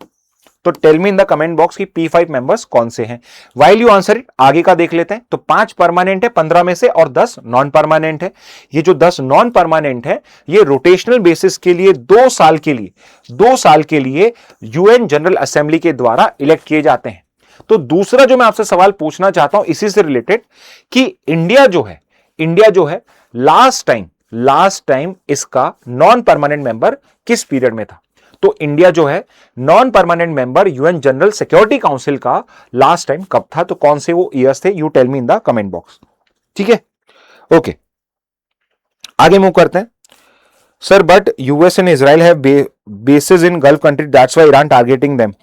तो tell me in the comment box की P5 मेंबर्स कौन से हैं। वाइल यू आंसर इट, आगे का देख लेते हैं। तो 5 परमानेंट है 15 में से, और 10 नॉन परमानेंट है। ये जो 10 नॉन परमानेंट है, ये रोटेशनल बेसिस के लिए 2 साल के लिए यूएन जनरल असेंबली के द्वारा इलेक्ट किए जाते हैं। तो दूसरा जो मैं आपसे सवाल पूछना चाहता हूं इसी से रिलेटेड, कि इंडिया जो है लास्ट टाइम इसका नॉन परमानेंट मेंबर किस पीरियड में था। तो इंडिया जो है non permanent member UN general security council का लास्ट टाइम कब था, तो कौन से वो ईयर्स थे, you tell me in the comment box. ठीक है, ओके, आगे मूव करते हैं। Sir but US and Israel have bases in gulf country, that's why Iran targeting them.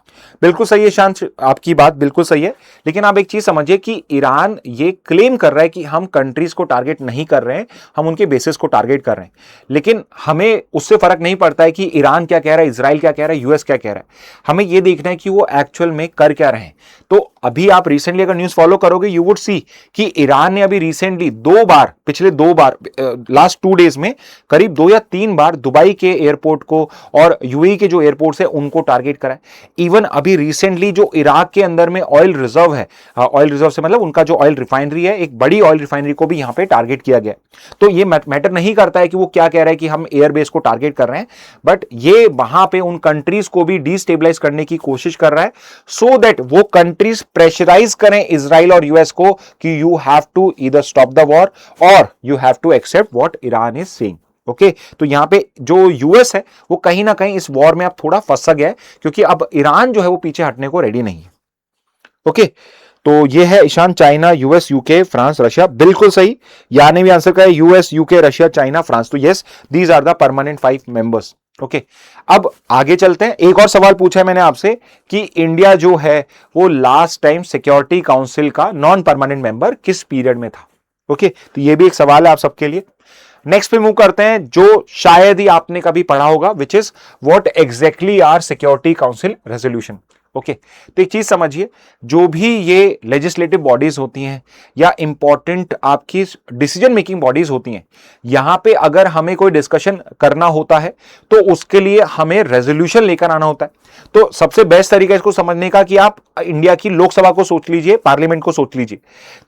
बिल्कुल सही है शांत, आपकी बात बिल्कुल सही है, लेकिन आप एक चीज समझिए कि ईरान ये क्लेम कर रहा है कि हम कंट्रीज को टारगेट नहीं कर रहे हैं, हम उनके बेसिस को टारगेट कर रहे हैं। लेकिन हमें उससे फर्क नहीं पड़ता है कि ईरान क्या कह रहा है, इजराइल क्या कह रहा है, यूएस क्या कह रहा है। हमें यह देखना है कि वो एक्चुअल में कर क्या रहे हैं। तो अभी आप रिसेंटली अगर न्यूज फॉलो करोगे, यू वुड सी कि ईरान ने अभी रिसेंटली पिछले 2 बार लास्ट 2 डेज में करीब 2 या 3 बार दुबई के एयरपोर्ट को और यूएई के जो एयरपोर्ट्स है उनको टारगेट करा है। इवन अभी रिसेंटली जो इराक के अंदर में ऑयल रिजर्व है, ऑयल रिजर्व से मतलब उनका जो ऑयल रिफाइनरी है, एक बड़ी ऑयल रिफाइनरी को भी यहां पे टारगेट किया गया। तो ये मैटर नहीं करता है कि वो क्या कह रहा है कि हम एयरबेस को टारगेट कर रहे हैं, बट ये वहां पे उन कंट्रीज को भी डिस्टेबलाइज करने की कोशिश कर रहा है, सो दैट वो कंट्रीज प्रेशराइज करें इजराइल और यूएस को कि you have to either stop the war और you have to accept what Iran is saying. Okay, तो यहां पे जो यूएस है वो कहीं ना कहीं इस वॉर में अब थोड़ा फंसा गया है, क्योंकि अब ईरान जो है वो पीछे हटने को रेडी नहीं है। ओके, तो ये है Ishan, China, US, UK, France, Russia. बिल्कुल सही, यार ने भी आंसर कहा US, UK, Russia, China, France. तो yes, these are the permanent 5 members. Okay, अब आगे चलते हैं। एक और सवाल पूछा है मैंने आपसे कि इंडिया जो है वो लास्ट टाइम सिक्योरिटी काउंसिल का नॉन परमानेंट मेंबर किस पीरियड में था। ओके, तो ये भी एक सवाल है आप सबके लिए। नेक्स्ट पे मूव करते हैं, जो शायद ही आपने कभी पढ़ा होगा, which is what exactly are security council resolution. Okay, तो एक चीज समझिए, जो भी ये लेजिस्लेटिव बॉडीज होती हैं या इंपॉर्टेंट आपकी डिसीजन मेकिंग बॉडीज होती हैं, यहां पे अगर हमें कोई डिस्कशन करना होता है तो उसके लिए हमें रेजोल्यूशन लेकर आना होता है। तो सबसे बेस्ट तरीका इसको समझने का कि आप इंडिया की लोकसभा को सोच लीजिए, पार्लियामेंट को सोच लीजिए।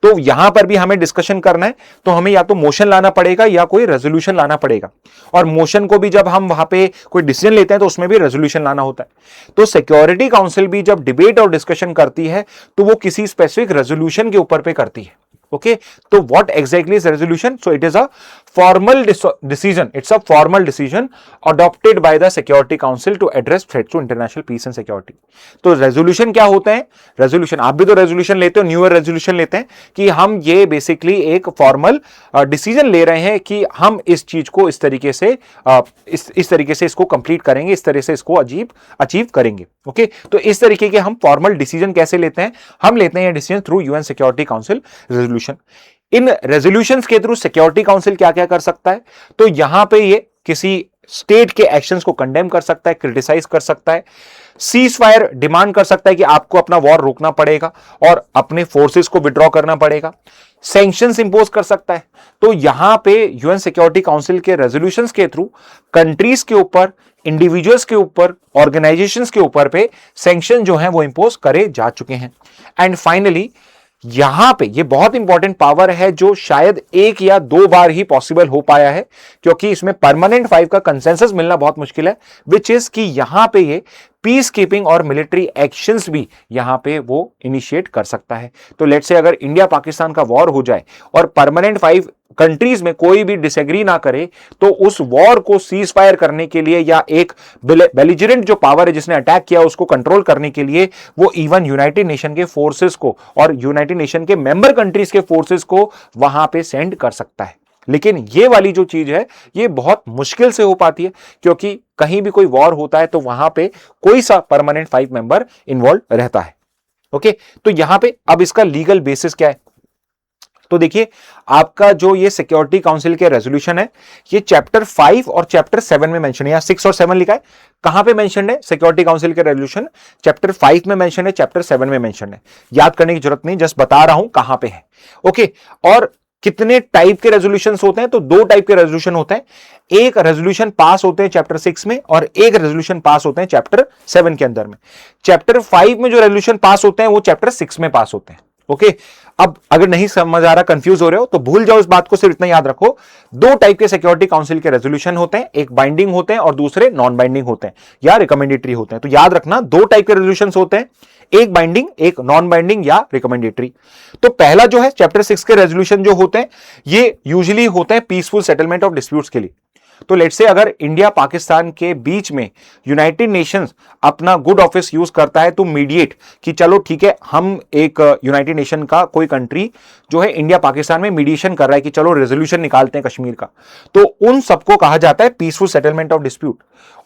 तो यहां पर भी हमें डिस्कशन करना है तो हमें या तो मोशन लाना पड़ेगा या कोई रेजोल्यूशन लाना पड़ेगा, और मोशन को भी जब हम वहां पे कोई डिसीजन लेते हैं तो उसमें भी रेजोल्यूशन लाना होता है। तो सिक्योरिटी काउंसिल भी जब डिबेट और डिस्कशन करती है तो वो किसी स्पेसिफिक रेजोल्यूशन के ऊपर पे करती है। ओके, तो what exactly is resolution? So it is a formal decision, it's a formal decision adopted by the security council to address threats to international peace and security. तो रेजोल्यूशन क्या होते हैं? रेजोल्यूशन, आप भी तो रेजोल्यूशन लेते हो, न्यू ईयर रेजोल्यूशन लेते हैं कि हम ये बेसिकली एक फॉर्मल डिसीजन ले रहे हैं कि हम इस चीज को इस तरीके से इस तरीके से इसको कंप्लीट करेंगे, इस तरह से इसको अचीव करेंगे। ओके, तो इस तरीके के हम फॉर्मल डिसीजन कैसे लेते हैं? हम लेते हैं ये decision through UN security council resolution. In resolutions के थ्रू सिक्योरिटी काउंसिल क्या क्या कर सकता है? तो यहां पे ये किसी स्टेट के एक्शंस को कंडेम कर सकता है, क्रिटिसाइज कर सकता है, सीज फायर डिमांड कर सकता है कि आपको अपना वॉर रोकना पड़ेगा और अपने फोर्सेस को विड्रॉ करना पड़ेगा, सैंक्शंस इंपोज कर सकता है। तो यहां पे यूएन सिक्योरिटी काउंसिल के रेजोल्यूशंस के थ्रू कंट्रीज के ऊपर, इंडिविजुअल्स के ऊपर, ऑर्गेनाइजेशंस के ऊपर पे सैंक्शन जो हैं वो इंपोज करे जा चुके हैं। एंड फाइनली यहां पे ये बहुत इंपॉर्टेंट पावर है जो शायद एक या दो बार ही पॉसिबल हो पाया है, क्योंकि इसमें परमानेंट 5 का कंसेंसस मिलना बहुत मुश्किल है, विच इज कि यहां पे ये पीस कीपिंग और मिलिट्री एक्शंस भी यहां पे वो इनिशिएट कर सकता है। तो लेट्स से अगर इंडिया पाकिस्तान का वॉर हो जाए और परमानेंट 5 कंट्रीज में कोई भी डिसएग्री ना करे, तो उस वॉर को सीज फायर करने के लिए या एक बेलिजरेंट जो पावर है जिसने अटैक किया उसको कंट्रोल करने के लिए वो इवन यूनाइटेड नेशन के फोर्सेस को और यूनाइटेड नेशन के मेंबर कंट्रीज के फोर्सेस को वहां पे सेंड कर सकता है। लेकिन ये वाली जो चीज है ये बहुत मुश्किल से हो पाती है, क्योंकि कहीं भी कोई वॉर होता है तो वहां पे कोई सा परमानेंट 5 मेंबर इन्वॉल्व रहता है। ओके, तो यहां पे अब इसका लीगल बेसिस क्या है? तो देखिए, आपका जो ये सिक्योरिटी काउंसिल के रेजोल्यूशन है ये चैप्टर 5 और चैप्टर 7 में मेंशन है, या 6 और 7 लिखा है। कहां पे मेंशन है सिक्योरिटी काउंसिल के रेजोल्यूशन? चैप्टर 5 में मेंशन है, चैप्टर 7 में मेंशन है। याद करने की जरूरत नहीं, जस्ट बता रहा हूं कहां पे है। ओके, और कितने टाइप के रेजोल्यूशन होते हैं? तो 2 टाइप के रेजोल्यूशन होते हैं। एक रेजोल्यूशन पास होते हैं चैप्टर 6 में और एक रेजोल्यूशन पास होते हैं चैप्टर 7 के अंदर में। चैप्टर 5 में जो रेजोल्यूशन पास होते हैं वो चैप्टर 6 में पास होते हैं। ओके, अब अगर नहीं समझ आ रहा, कंफ्यूज हो रहे हो तो भूल जाओ इस बात को, सिर्फ इतना याद रखो, 2 टाइप के सिक्योरिटी काउंसिल के रेजोल्यूशन होते हैं, एक बाइंडिंग होते हैं और दूसरे नॉन बाइंडिंग होते हैं या रिकमेंडेटरी होते हैं। तो याद रखना 2 टाइप के रेजोल्यूशन होते हैं, एक बाइंडिंग, एक नॉन बाइंडिंग या रिकमेंडेटरी। तो पहला जो है चैप्टर 6 के रेजोल्यूशन जो होते हैं ये यूजुअली होते हैं पीसफुल सेटलमेंट ऑफ डिस्प्यूट्स के लिए। तो लेट्स से अगर इंडिया पाकिस्तान के बीच में यूनाइटेड नेशंस अपना गुड ऑफिस यूज करता है तो मीडिएट कि चलो ठीक है, हम एक यूनाइटेड नेशन का कोई कंट्री जो है इंडिया पाकिस्तान में मीडिएशन कर रहा है कि चलो रेजोल्यूशन निकालते हैं कश्मीर का, तो उन सबको कहा जाता है पीसफुल सेटलमेंट ऑफ डिस्प्यूट।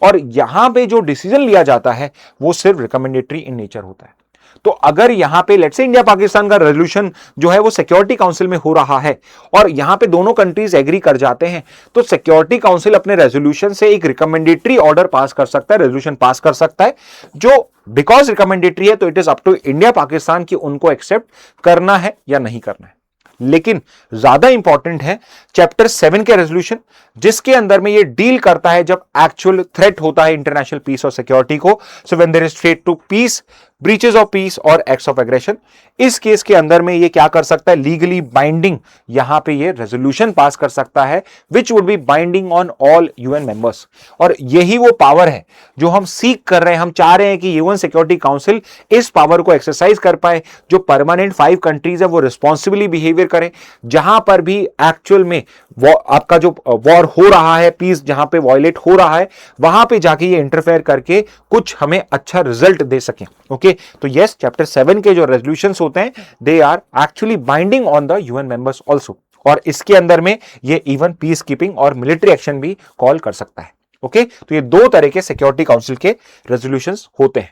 और यहां पे जो डिसीजन लिया जाता है वो सिर्फ रिकमेंडेटरी इन नेचर होता है। तो अगर यहां पे लेट्स से इंडिया पाकिस्तान का रेजोल्यूशन जो है वो सिक्योरिटी काउंसिल में हो रहा है और यहां पे दोनों कंट्रीज एग्री कर जाते हैं, तो सिक्योरिटी काउंसिल अपने रेजोल्यूशन से एक रिकमेंडेटरी ऑर्डर पास कर सकता है, रेजोल्यूशन पास कर सकता है, जो बिकॉज रिकमेंडेटरी है तो it is up to India Pakistan की उनको एक्सेप्ट करना है या नहीं करना है। लेकिन ज्यादा इंपॉर्टेंट है चैप्टर 7 के रेजोल्यूशन, जिसके अंदर में ये डील करता है जब एक्चुअल थ्रेट होता है इंटरनेशनल पीस और सिक्योरिटी को। So when there is threat to peace, breaches of peace और एक्ट्स ऑफ एग्रेशन, इस केस के अंदर में ये क्या कर सकता है, लीगली बाइंडिंग यहां पे ये रेजोल्यूशन पास कर सकता है which would be binding on all UN members. और यही वो पावर है जो हम सीख कर रहे हैं, हम चाह रहे हैं कि यूएन सिक्योरिटी काउंसिल इस पावर को एक्सरसाइज कर पाए, जो परमानेंट 5 कंट्रीज है वो रिस्पॉन्सिबली बिहेवियर करें, जहां पर भी एक्चुअल में आपका जो वॉर हो रहा है, पीस जहां पे वॉयलेट हो रहा है, वहां पे जाके ये इंटरफेयर करके कुछ हमें अच्छा रिजल्ट दे सकें। ओके, तो यस, चैप्टर 7 के जो रेजोल्यूशंस होते हैं they are actually binding on the UN members also, और इसके अंदर में ये इवन पीस कीपिंग और मिलिट्री एक्शन भी कॉल कर सकता है। ओके, तो ये 2 तरह के सिक्योरिटी काउंसिल के रेजोल्यूशंस होते हैं।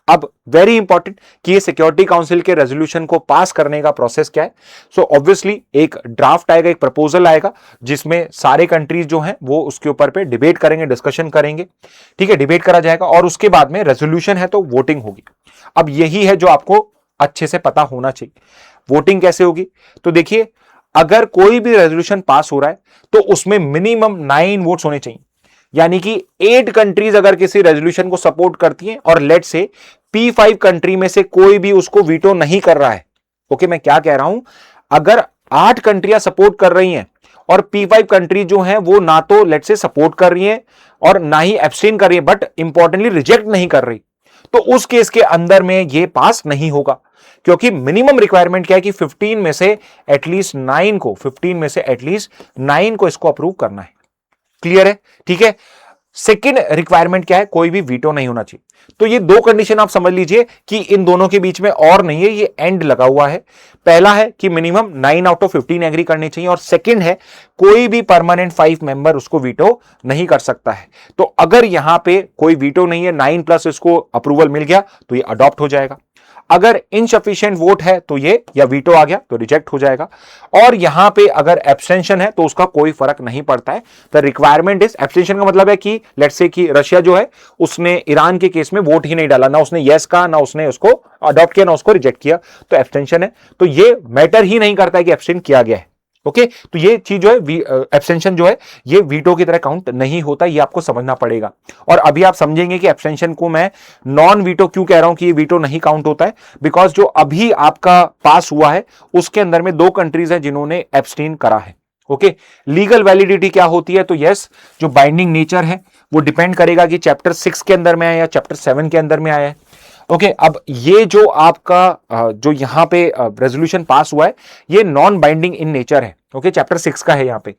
अब वेरी इंपॉर्टेंट कि ये सिक्योरिटी काउंसिल के रेजोल्यूशन को पास करने का प्रोसेस क्या है। सो ऑब्वियसली एक ड्राफ्ट आएगा, एक प्रपोजल आएगा, जिसमें सारे कंट्रीज जो हैं वो उसके ऊपर पे डिबेट करेंगे, डिस्कशन करेंगे, ठीक है, डिबेट करा जाएगा, और उसके बाद में रेजोल्यूशन है तो वोटिंग होगी। अब यही है जो आपको अच्छे से पता होना चाहिए। वोटिंग कैसे होगी, तो देखिए, अगर कोई भी रेजोल्यूशन पास हो रहा है तो उसमें मिनिमम 9 वोट्स होने चाहिए, यानी कि 8 कंट्रीज अगर किसी रेजोल्यूशन को सपोर्ट करती हैं और लेट से P5 कंट्री में से कोई भी उसको वीटो नहीं कर रहा है। ओके, मैं क्या कह रहा हूं, अगर 8 कंट्रियां सपोर्ट कर रही हैं और P5 कंट्री जो हैं वो ना तो लेट से सपोर्ट कर रही हैं और ना ही एब्सटेन कर रही है, बट इंपॉर्टेंटली रिजेक्ट नहीं कर रही, तो उस केस के अंदर में ये पास नहीं होगा, क्योंकि मिनिमम रिक्वायरमेंट क्या है कि 15 में से एटलीस्ट 9 को इसको अप्रूव करना है। क्लियर है, ठीक है। सेकेंड रिक्वायरमेंट क्या है, कोई भी वीटो नहीं होना चाहिए। तो ये 2 कंडीशन आप समझ लीजिए कि इन दोनों के बीच में और नहीं है, ये एंड लगा हुआ है। पहला है कि मिनिमम 9 आउट ऑफ 15 एग्री करनी चाहिए, और सेकंड है कोई भी परमानेंट 5 मेंबर उसको वीटो नहीं कर सकता है। तो अगर यहां पे कोई वीटो नहीं है, 9 प्लस इसको अप्रूवल मिल गया तो ये अडॉप्ट हो जाएगा। अगर इनसफिशिएंट वोट है तो ये, या वीटो आ गया तो रिजेक्ट हो जाएगा, और यहां पे अगर एब्सटेंशन है तो उसका कोई फर्क नहीं पड़ता है। द रिक्वायरमेंट इज, एब्सटेंशन का मतलब है कि लेट्स से कि रशिया जो है उसने ईरान के केस में वोट ही नहीं डाला, ना उसने यस कहा, ना उसने उसको अडॉप्ट किया, ना उसको रिजेक्ट किया, तो एब्सटेंशन है। तो ये मैटर ही नहीं करता है कि एब्सटेंट किया गया है। ओके, तो ये चीज जो है, एब्सटेंशन जो है ये वीटो की तरह काउंट नहीं होता, ये आपको समझना पड़ेगा। और अभी आप समझेंगे कि एब्सटेंशन को मैं नॉन वीटो क्यों कह रहा हूं कि ये वीटो नहीं काउंट होता है, बिकॉज जो अभी आपका पास हुआ है उसके अंदर में 2 कंट्रीज हैं जिन्होंने एब्सटेन करा है। ओके, लीगल वैलिडिटी क्या होती है, तो यस, जो बाइंडिंग नेचर है वो डिपेंड करेगा कि चैप्टर 6 के अंदर में आया या चैप्टर 7 के अंदर में आया है। ओके, अब ये जो आपका जो यहां पे रेजोल्यूशन पास हुआ है ये नॉन बाइंडिंग इन नेचर है। ओके, चैप्टर 6 का है यहां पे।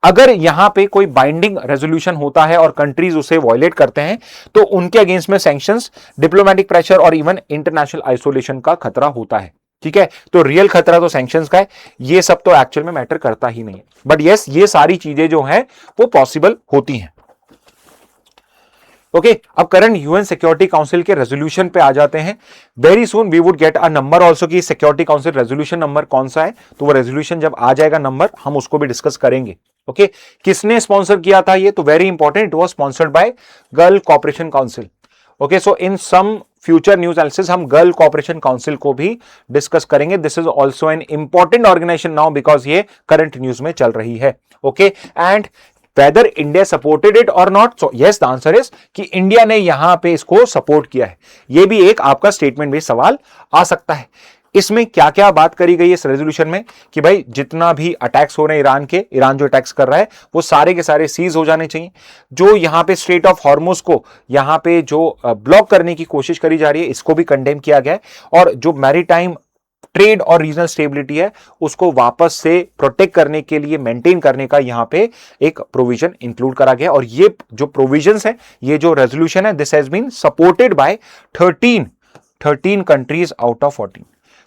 अगर यहां पे कोई बाइंडिंग रेजोल्यूशन होता है और कंट्रीज उसे वॉयलेट करते हैं तो उनके अगेंस्ट में सैंक्शंस, डिप्लोमेटिक प्रेशर और इवन इंटरनेशनल आइसोलेशन का खतरा होता है। ठीक है, तो रियल खतरा तो सैंक्शंस का है, ये सब तो एक्चुअल में मैटर करता ही नहीं है। बट यस, ये सारी चीजें जो हैं वो पॉसिबल होती हैं। ओके, अब करंट यूएन सिक्योरिटी काउंसिल के रेजोल्यूशन पे आ जाते हैं। Very soon we would get a number also कि सिक्योरिटी काउंसिल रेजोल्यूशन नंबर कौन सा है, तो वो रेजोल्यूशन जब आ जाएगा नंबर, हम उसको भी डिस्कस करेंगे। ओके, किसने स्पॉन्सर किया था ये, तो very important, it was sponsored by gulf cooperation council. Okay, so in some future news analysis हम गल्फ कोऑपरेशन काउंसिल को भी डिस्कस करेंगे। This is also an important organisation now because ये करंट न्यूज में चल रही है। Okay, and whether India supported it or not, so yes the answer is कि इंडिया ने यहां पे इसको सपोर्ट किया है। ये भी एक आपका स्टेटमेंट में सवाल आ सकता है। इसमें क्या क्या बात करी गई है इस रेजोल्यूशन में कि भाई जितना भी अटैक्स हो रहे हैं ईरान के, ईरान जो अटैक्स कर रहा है वो सारे के सारे सीज हो जाने चाहिए। जो यहां पे स्ट्रेट ऑफ हॉर्मुज को यहां पे जो ब्लॉक करने की कोशिश करी जा रही है इसको भी कंडेम किया गया है, और जो मैरीटाइम ट्रेड और रीजनल स्टेबिलिटी है उसको वापस से प्रोटेक्ट करने के लिए, मेंटेन करने का यहां पे एक प्रोविजन इंक्लूड करा गया। और ये जो प्रोविजंस है, ये जो रेजोल्यूशन है, this has been supported by 13 countries out of 14।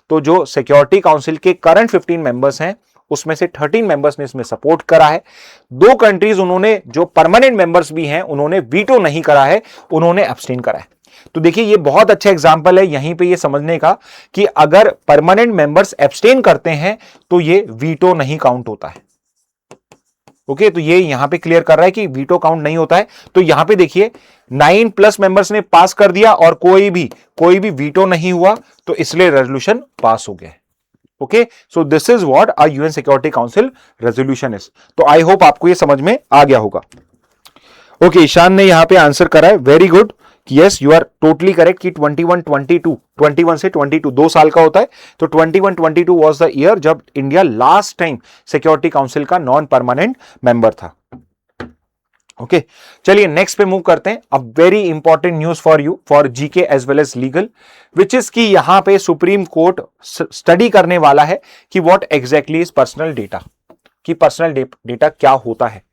तो जो सिक्योरिटी काउंसिल के करंट 15 मेंबर्स हैं उसमें से 13 मेंबर्स ने इसमें सपोर्ट करा है। 2 कंट्रीज उन्होंने, जो परमानेंट मेंबर्स भी हैं, उन्होंने वीटो नहीं करा है, उन्होंने एब्सटेन करा है। तो देखिए ये बहुत अच्छा एग्जांपल है यहीं पे ये समझने का कि अगर परमानेंट मेंबर्स एब्सटेन करते हैं तो ये वीटो नहीं काउंट होता है। ओके, तो ये यहां पे क्लियर कर रहा है कि वीटो काउंट नहीं होता है। तो यहां पे देखिए 9 प्लस मेंबर्स ने पास कर दिया और कोई भी वीटो नहीं हुआ, तो इसलिए रेजोल्यूशन पास हो गया है। Okay, so this is what a UN security council resolution is. तो आई होप आपको ये समझ में आ गया होगा। ओके, ईशान ने यहां पे आंसर करा है, very good, yes you are totally correct कि 21 से 22 2 साल का होता है, तो 21-22 वाज द ईयर जब India last time security council का नॉन परमानेंट मेंबर था। ओके, चलिए नेक्स्ट पे मूव करते हैं। अब very important news for you for GK as well as legal, which is कि यहां पे सुप्रीम कोर्ट स्टडी करने वाला है कि what exactly is personal data, कि पर्सनल डेटा क्या होता है।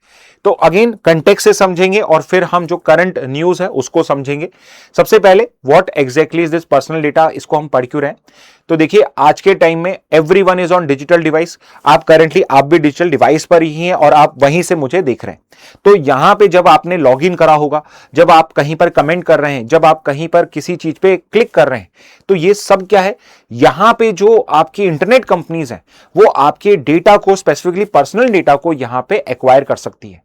तो अगेन कंटेक्स्ट से समझेंगे और फिर हम जो करंट न्यूज है उसको समझेंगे। सबसे पहले what exactly is this personal data, इसको हम पढ़ क्यों रहे हैं। तो देखिए आज के टाइम में everyone is on digital device, आप भी डिजिटल डिवाइस पर ही हैं और आप वहीं से मुझे देख रहे हैं। तो यहां पे जब आपने लॉग इन करा होगा, जब आप कहीं पर कमेंट कर रहे हैं, जब आप कहीं पर किसी चीज पे क्लिक कर रहे हैं, तो ये सब क्या है, यहां पे जो आपकी इंटरनेट कंपनीज हैं वो आपके डेटा को, स्पेसिफिकली पर्सनल डेटा को यहां पे एक्वायर कर सकती है।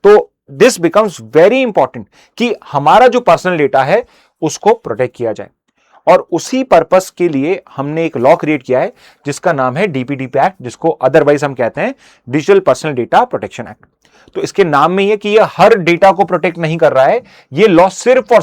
तो दिस बिकम्स वेरी इंपॉर्टेंट कि हमारा जो पर्सनल डेटा है उसको प्रोटेक्ट किया जाए, और उसी पर्पस के लिए हमने एक लॉ क्रिएट किया है जिसका नाम है डीपीडीपी एक्ट, जिसको अदरवाइज हम कहते हैं digital personal data protection act. तो इसके नाम में यह कि यह हर डेटा को प्रोटेक्ट नहीं कर रहा है, यह लॉ सिर्फ और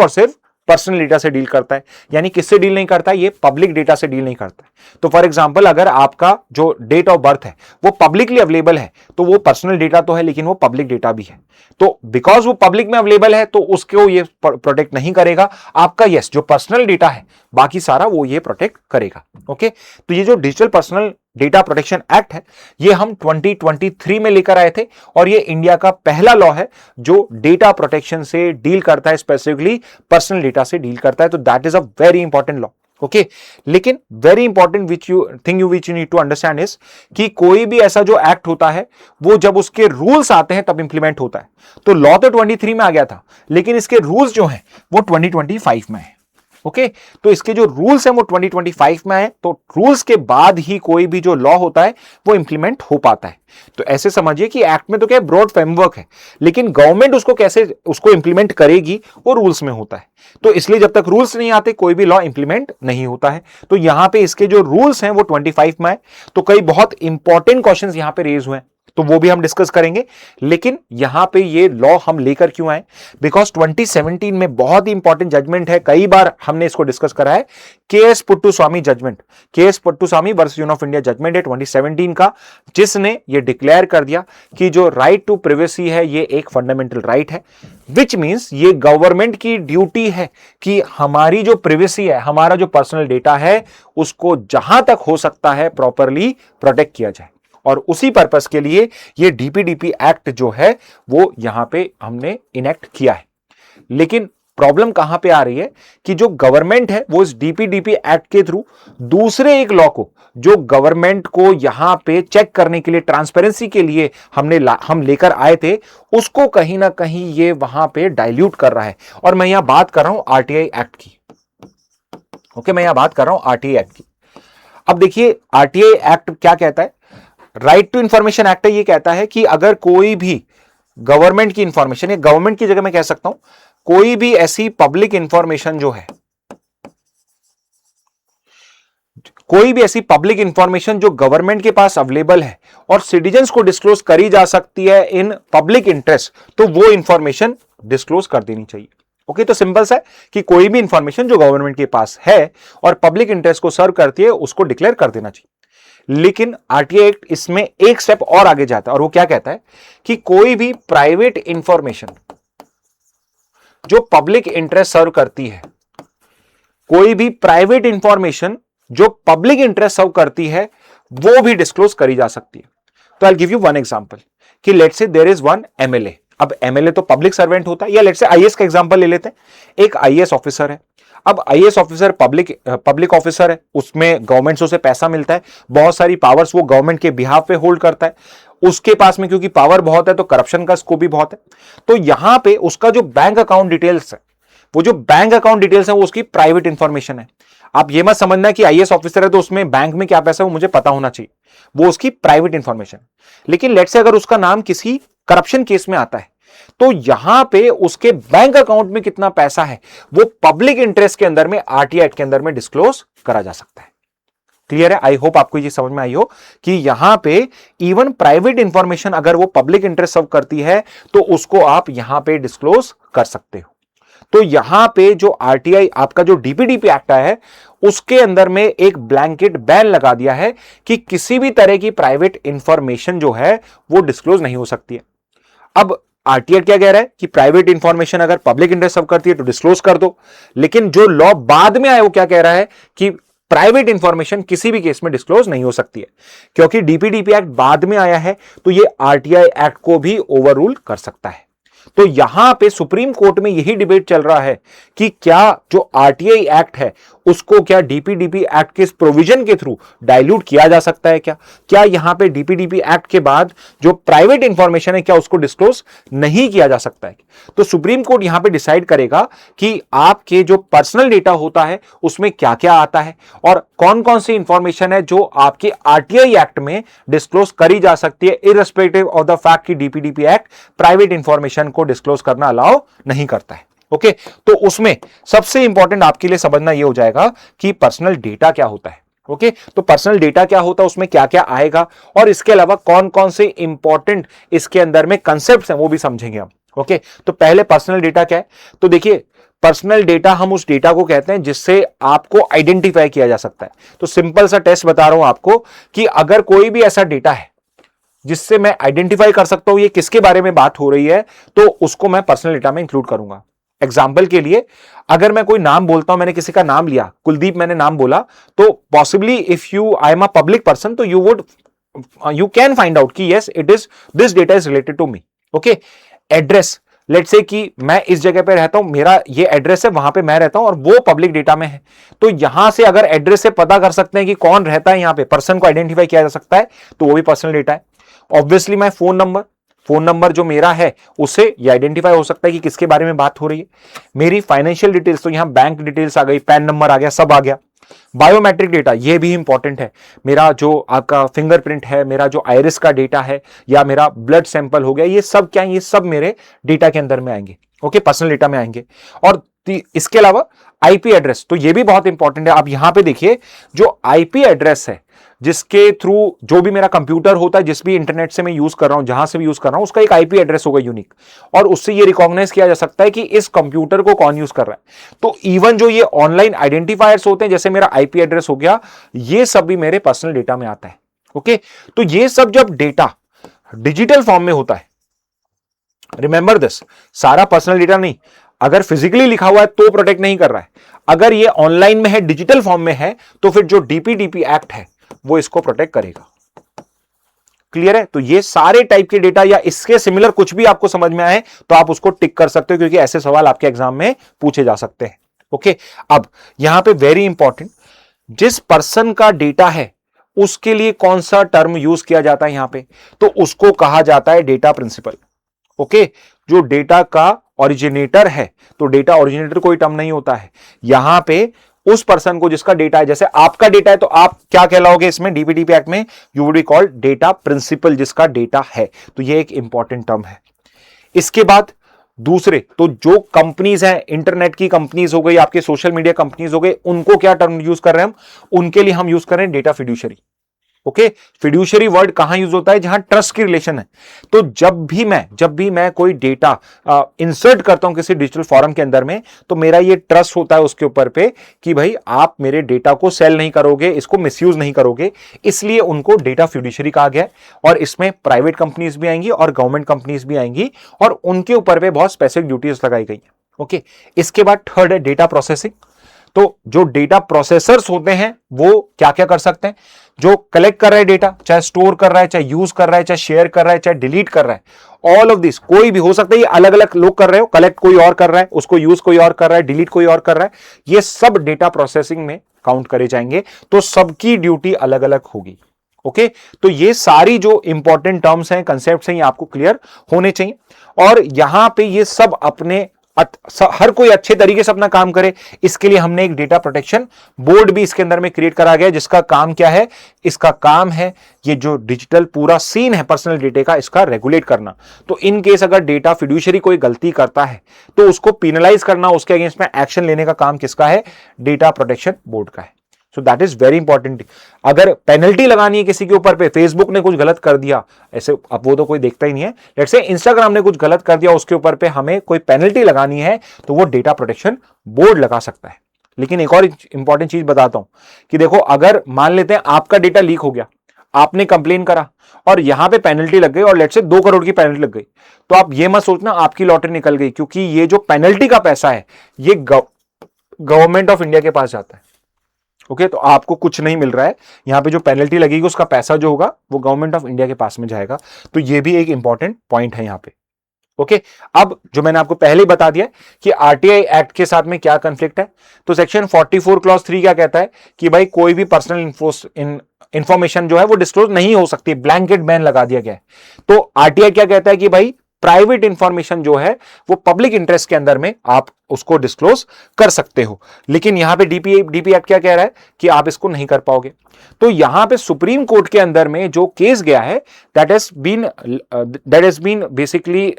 सिर्फ पर्सनल डेटा से डील करता है। यानी किससे डील नहीं करता है, ये पब्लिक डेटा से डील नहीं करता है। तो फॉर एग्जांपल अगर आपका जो डेट ऑफ बर्थ है वो पब्लिकली अवेलेबल है तो वो पर्सनल डेटा तो है, लेकिन वो पब्लिक डेटा भी है। तो बिकॉज वो पब्लिक में अवेलेबल है तो उसको ये प्रोटेक्ट नहीं करेगा। आपका यस जो पर्सनल डेटा है बाकी सारा वो ये प्रोटेक्ट करेगा। ओके, तो ये जो digital personal data protection act है ये हम 2023 में लेकर आए थे, और ये इंडिया का पहला लॉ है जो डेटा प्रोटेक्शन से डील करता है, स्पेसिफिकली पर्सनल डेटा से डील करता है। तो that is a very important law. Okay, लेकिन very important which you need to understand is कि कोई भी ऐसा जो एक्ट होता है वो जब उसके रूल्स आते हैं तब इंप्लीमेंट होता है। तो लॉ तो 23 में आ गया था, लेकिन इसके रूल्स जो हैं वो 2025 में है। ओके, तो इसके जो रूल्स हैं वो 2025 में आए, तो रूल्स के बाद ही कोई भी जो लॉ होता है वो इंप्लीमेंट हो पाता है। तो ऐसे समझिए कि एक्ट में तो क्या ब्रॉड फ्रेमवर्क है, लेकिन गवर्नमेंट उसको कैसे उसको इंप्लीमेंट करेगी वो रूल्स में होता है। तो इसलिए जब तक रूल्स नहीं आते कोई भी लॉ इंप्लीमेंट नहीं होता है। तो यहां पे इसके जो रूल्स हैं वो 25 में आए, तो कई बहुत इंपॉर्टेंट क्वेश्चंस यहां पे रेज हुए हैं, तो वो भी हम डिस्कस करेंगे। लेकिन यहां पे ये लॉ हम लेकर क्यों आए, बिकॉज 2017 में बहुत ही इंपॉर्टेंट जजमेंट है, कई बार हमने इसको डिस्कस करा है, KS Puttuswamy judgement, KS Puttuswamy versus union of India judgement है 2017 का, जिसने ये डिक्लेयर कर दिया कि जो राइट टू प्राइवेसी है ये एक फंडामेंटल राइट है, विच मींस ये गवर्नमेंट की ड्यूटी है कि हमारी जो प्राइवेसी है, हमारा जो पर्सनल डेटा है उसको जहां तक हो सकता है प्रॉपरली प्रोटेक्ट किया जाए। और उसी पर्पस के लिए ये डीपीडीपी एक्ट जो है वो यहां पे हमने इनेक्ट किया है। लेकिन प्रॉब्लम कहां पे आ रही है कि जो गवर्नमेंट है वो इस डीपीडीपी एक्ट के थ्रू दूसरे एक लॉ को, जो गवर्नमेंट को यहां पे चेक करने के लिए, ट्रांसपेरेंसी के लिए हम लेकर आए थे, उसको कहीं ना कहीं ये वहां पे डाइल्यूट कर रहा है। और मैं यहां बात कर रहा हूं आरटीआई एक्ट की। ओके, मैं यहां बात कर रहा हूं आरटीआई एक्ट की। अब देखिए आरटीआई एक्ट क्या कहता है, राइट टू इंफॉर्मेशन एक्ट ये कहता है कि अगर कोई भी गवर्नमेंट की इंफॉर्मेशन, या गवर्नमेंट की जगह मैं कह सकता हूं कोई भी ऐसी पब्लिक इंफॉर्मेशन जो है, कोई भी ऐसी पब्लिक इंफॉर्मेशन जो गवर्नमेंट के पास अवेलेबल है और सिटीजन्स को डिस्क्लोज करी जा सकती है इन पब्लिक इंटरेस्ट, तो वो इंफॉर्मेशन डिस्क्लोज कर देनी चाहिए। ओके, तो सिंपल सा है कि कोई भी इंफॉर्मेशन जो गवर्नमेंट के पास है और पब्लिक इंटरेस्ट को सर्व करती है उसको डिक्लेयर कर देना चाहिए। लेकिन आरटीआई एक्ट इसमें एक स्टेप और आगे जाता है, और वो क्या कहता है कि कोई भी प्राइवेट इंफॉर्मेशन जो पब्लिक इंटरेस्ट सर्व करती है, कोई भी प्राइवेट इंफॉर्मेशन जो पब्लिक इंटरेस्ट सर्व करती है वो भी डिस्क्लोज करी जा सकती है। तो I give you one example कि let's say there is one MLA. अब एमएलए तो पब्लिक सर्वेंट होता है, या लेट्स से आईएएस का एग्जांपल ले लेते हैं। एक आईएएस ऑफिसर है, अब आईएएस ऑफिसर पब्लिक ऑफिसर है, उसमें गवर्नमेंट से उसे पैसा मिलता है, बहुत सारी पावर्स वो गवर्नमेंट के बिहाफ पे होल्ड करता है, उसके पास में क्योंकि पावर बहुत है तो करप्शन का स्कोप भी बहुत है। तो यहां पे उसका जो बैंक अकाउंट डिटेल्स है, वो जो बैंक अकाउंट डिटेल्स है वो उसकी प्राइवेट इंफॉर्मेशन है। आप ये मत समझना कि आईएएस ऑफिसर है तो उसमें बैंक में क्या पैसा है वो मुझे पता होना चाहिए, वो उसकी प्राइवेट इंफॉर्मेशन। लेकिन लेट्स से अगर उसका नाम किसी करप्शन केस में आता है तो यहां पे उसके बैंक अकाउंट में कितना पैसा है वो पब्लिक इंटरेस्ट के अंदर में, आरटीआई एक्ट के अंदर में डिस्क्लोज करा जा सकता है। क्लियर है? आई होप आपको ये समझ में आई हो कि यहां पे इवन प्राइवेट इंफॉर्मेशन अगर वो पब्लिक इंटरेस्ट सर्व करती है तो उसको आप यहां पे डिस्क्लोज कर सकते हो। तो यहां पे जो आरटीआई आपका जो डीपीडीपी एक्ट है उसके अंदर में एक ब्लैंकेट बैन लगा दिया है कि किसी भी तरह की प्राइवेट इंफॉर्मेशन जो है वो डिस्क्लोज नहीं हो सकती है। अब आरटीआई क्या कह रहा है कि प्राइवेट इंफॉर्मेशन अगर पब्लिक इंटरेस्ट सर्व करती है तो डिस्क्लोज कर दो, लेकिन जो लॉ बाद में आया वो क्या कह रहा है कि प्राइवेट इंफॉर्मेशन किसी भी केस में डिस्क्लोज नहीं हो सकती है। क्योंकि डीपीडीपी एक्ट बाद में आया है तो ये आरटीआई एक्ट को भी ओवररूल कर सकता है। तो यहां पे सुप्रीम कोर्ट में यही डिबेट चल रहा है कि क्या जो आरटीआई एक्ट है उसको क्या डीपीडीपी एक्ट के इस प्रोविजन के थ्रू डाइल्यूट किया जा सकता है, क्या यहां पे डीपीडीपी एक्ट के बाद जो प्राइवेट इंफॉर्मेशन है क्या उसको डिस्क्लोज नहीं किया जा सकता है। तो सुप्रीम कोर्ट यहां पे डिसाइड करेगा कि आपके जो पर्सनल डेटा होता है उसमें क्या क्या आता है और कौन कौन सी इंफॉर्मेशन है जो आपके आरटीआई एक्ट में डिस्क्लोज करी जा सकती है, इररिस्पेक्टिव ऑफ द फैक्ट कि डीपीडीपी एक्ट प्राइवेट इंफॉर्मेशन को डिस्क्लोज करना अलाउ नहीं करता है। ओके, तो उसमें सबसे इंपॉर्टेंट आपके लिए समझना यह हो जाएगा कि पर्सनल डेटा क्या होता है। ओके, तो पर्सनल डेटा क्या होता है, उसमें क्या क्या आएगा और इसके अलावा कौन कौन से इंपॉर्टेंट इसके अंदर में कंसेप्ट्स हैं वो भी समझेंगे हम। ओके, तो पहले पर्सनल डेटा क्या है, तो देखिए पर्सनल डेटा हम उस डेटा को कहते हैं जिससे आपको आइडेंटिफाई किया जा सकता है। तो सिंपल सा टेस्ट बता रहा हूं आपको कि अगर कोई भी ऐसा डेटा है जिससे मैं आइडेंटिफाई कर सकता हूं ये किसके बारे में बात हो रही है, तो उसको मैं पर्सनल डेटा में इंक्लूड करूंगा। एग्जाम्पल के लिए अगर मैं कोई नाम बोलता हूं, मैंने किसी का नाम लिया, कुलदीप मैंने नाम बोला, तो possibly if I am a public person तो यू कैन फाइंड आउट कि yes it is this data is related to me. Okay, address, let's say कि मैं इस जगह पे रहता हूं, मेरा ये एड्रेस है, वहां पे मैं रहता हूं और वो पब्लिक डेटा में है, तो यहां से अगर एड्रेस से पता कर सकते हैं कि कौन रहता है, यहां पे पर्सन को आइडेंटिफाई किया जा सकता है, तो वो भी पर्सनल डेटा है। ऑब्वियसली मैं फोन नंबर जो मेरा है उससे ये आइडेंटिफाई हो सकता है कि किसके बारे में बात हो रही है। मेरी फाइनेंशियल डिटेल्स, तो यहां बैंक डिटेल्स आ गई, पैन नंबर आ गया, सब आ गया। बायोमेट्रिक डेटा ये भी इंपॉर्टेंट है, मेरा जो आपका फिंगरप्रिंट है, मेरा जो आइरिस का डेटा है या मेरा ब्लड सैंपल हो गया, ये सब क्या है, ये सब मेरे डेटा के अंदर में आएंगे। ओके, पर्सनल डेटा में आएंगे। और इसके अलावा आईपी एड्रेस, तो ये भी बहुत इंपॉर्टेंट है। आप यहां पे देखिए जो आईपी एड्रेस है जिसके थ्रू जो भी मेरा कंप्यूटर होता है, जिस भी इंटरनेट से मैं यूज कर रहा हूं, जहां से भी यूज कर रहा हूं, उसका एक आईपी एड्रेस होगा यूनिक, और उससे ये रिकॉग्नाइज किया जा सकता है कि इस कंप्यूटर को कौन यूज कर रहा है। तो इवन जो ये ऑनलाइन आइडेंटिफायर्स होते हैं, जैसे मेरा आईपी एड्रेस हो गया, ये सब भी मेरे पर्सनल डेटा में आता है। ओके, तो ये सब जब डेटा डिजिटल फॉर्म में होता है, रिमेंबर दिस, सारा पर्सनल डेटा नहीं, अगर फिजिकली लिखा हुआ है तो प्रोटेक्ट नहीं कर रहा है, अगर ये ऑनलाइन में है, डिजिटल फॉर्म में है, तो फिर जो डीपीडीपी एक्ट है वो इसको प्रोटेक्ट करेगा। क्लियर है? तो ये सारे टाइप के डेटा या इसके सिमिलर कुछ भी आपको समझ में आए तो आप उसको टिक कर सकते हो, क्योंकि ऐसे सवाल आपके एग्जाम में पूछे जा सकते हैं। ओके, अब यहां पे वेरी इंपॉर्टेंट, जिस पर्सन का डेटा है उसके लिए कौन सा टर्म यूज किया जाता है यहां पे, तो उसको कहा जाता है डेटा प्रिंसिपल। ओके, जो डेटा का ओरिजिनेटर है, तो डेटा ओरिजिनेटर कोई टर्म नहीं होता है यहां पे, उस पर्सन को जिसका डेटा है, जैसे आपका डेटा है तो आप क्या कहलाओगे इसमें डीपीडीपी एक्ट में, you would be called data principal, जिसका डेटा है। तो ये एक इंपॉर्टेंट टर्म है। इसके बाद दूसरे, तो जो कंपनीज हैं, इंटरनेट की कंपनीज हो गई, आपके सोशल मीडिया कंपनीज हो गए, उनको क्या टर्म यूज कर रहे हैं हम, उनके लिए हम यूज कर रहे हैं data fiduciary. Okay, fiduciary word कहां यूज होता है, जहां ट्रस्ट की रिलेशन है। तो जब भी मैं कोई डेटा इंसर्ट करता हूं किसी डिजिटल फॉर्म के अंदर में, तो मेरा ये ट्रस्ट होता है उसके ऊपर पे कि भाई आप मेरे डेटा को सेल नहीं करोगे, इसको मिसयूज नहीं करोगे, इसलिए उनको डेटा फिड्यूशरी कहा गया है। और इसमें प्राइवेट कंपनीज भी आएंगी और गवर्नमेंट कंपनीज भी आएंगी और उनके ऊपर पे बहुत स्पेसिफिक ड्यूटीज लगाई गई है। ओके, इसके बाद थर्ड है डेटा प्रोसेसिंग। तो जो डेटा प्रोसेसर्स होते हैं वो क्या क्या कर सकते हैं, जो कलेक्ट कर रहा है डेटा, चाहे स्टोर कर रहा है, चाहे यूज कर रहा है, चाहे शेयर कर रहा है, चाहे डिलीट कर रहा है, ऑल ऑफ दिस, कोई भी हो सकता है, ये अलग अलग लोग कर रहे हो, कलेक्ट कोई और कर रहा है, उसको यूज कोई और कर रहा है, डिलीट कोई और कर रहा है, ये सब डेटा प्रोसेसिंग में काउंट करे जाएंगे। तो सबकी ड्यूटी अलग अलग होगी। ओके, तो ये सारी जो इंपॉर्टेंट टर्म्स हैं, कंसेप्ट्स हैं, ये आपको क्लियर होने चाहिए। और यहां पे ये सब अपने हर कोई अच्छे तरीके से अपना काम करे, इसके लिए हमने एक डेटा प्रोटेक्शन बोर्ड भी इसके अंदर में क्रिएट करा गया, जिसका काम क्या है, इसका काम है ये जो डिजिटल पूरा सीन है पर्सनल डेटा का, इसका रेगुलेट करना। तो इन केस अगर डेटा फिड्यूशरी कोई गलती करता है तो उसको पेनलाइज करना, उसके अगेंस्ट में एक्शन लेने का काम किसका है, डेटा प्रोटेक्शन बोर्ड का है। So that is very important. अगर पेनल्टी लगानी है किसी के ऊपर पे, फेसबुक ने कुछ गलत कर दिया, ऐसे अब वो तो कोई देखता ही नहीं है, लेट्स से इंस्टाग्राम ने कुछ गलत कर दिया, उसके ऊपर पे हमें कोई पेनल्टी लगानी है तो वो डेटा प्रोटेक्शन बोर्ड लगा सकता है। लेकिन एक और इंपॉर्टेंट चीज बताता हूं कि देखो, अगर मान लेते हैं आपका डेटा लीक हो गया, आपने कंप्लेन करा और यहां पे पेनल्टी लग गई और लेट्स से 2 करोड़ की पेनल्टी लग गई, तो आप ये मत सोचना आपकी लॉटरी निकल गई, क्योंकि ये जो पेनल्टी का पैसा है ये गवर्नमेंट ऑफ इंडिया के पास जाता है। ओके, तो आपको कुछ नहीं मिल रहा है, यहां पे जो पेनल्टी लगेगी उसका पैसा जो होगा वो गवर्नमेंट ऑफ इंडिया के पास में जाएगा। तो ये भी एक इंपॉर्टेंट पॉइंट है यहां पे। ओके, अब जो मैंने आपको पहले ही बता दिया कि आरटीआई एक्ट के साथ में क्या कंफ्लिक्ट है, तो सेक्शन 44 क्लॉज 3 क्या कहता है कि भाई कोई भी पर्सनल इंफॉर्मेशन जो है वो डिस्क्लोज नहीं हो सकती, ब्लैंकेट बैन लगा दिया गया है। तो आरटीआई क्या कहता है कि भाई प्राइवेट इंफॉर्मेशन जो है वो पब्लिक इंटरेस्ट के अंदर में आप उसको डिस्क्लोज कर सकते हो, लेकिन यहां पे डीपी एक्ट क्या कह रहा है कि आप इसको नहीं कर पाओगे। तो यहां पे सुप्रीम कोर्ट के अंदर में जो केस गया है that has been basically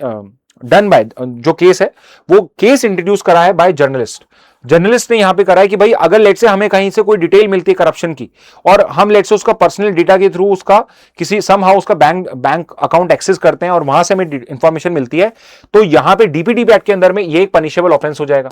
done by, जो केस है वो केस इंट्रोड्यूस करा है बाय जर्नलिस्ट ने यहां पे करा है कि भाई अगर लेट से हमें कहीं से कोई डिटेल मिलती है करप्शन की और हम लेट से उसका पर्सनल डेटा के थ्रू उसका किसी समहाउ उसका बैंक अकाउंट एक्सेस करते हैं और वहां से हमें इंफॉर्मेशन मिलती है, तो यहां पे डीपीडीपी एक्ट के अंदर में ये एक पनिशेबल ऑफेंस हो जाएगा।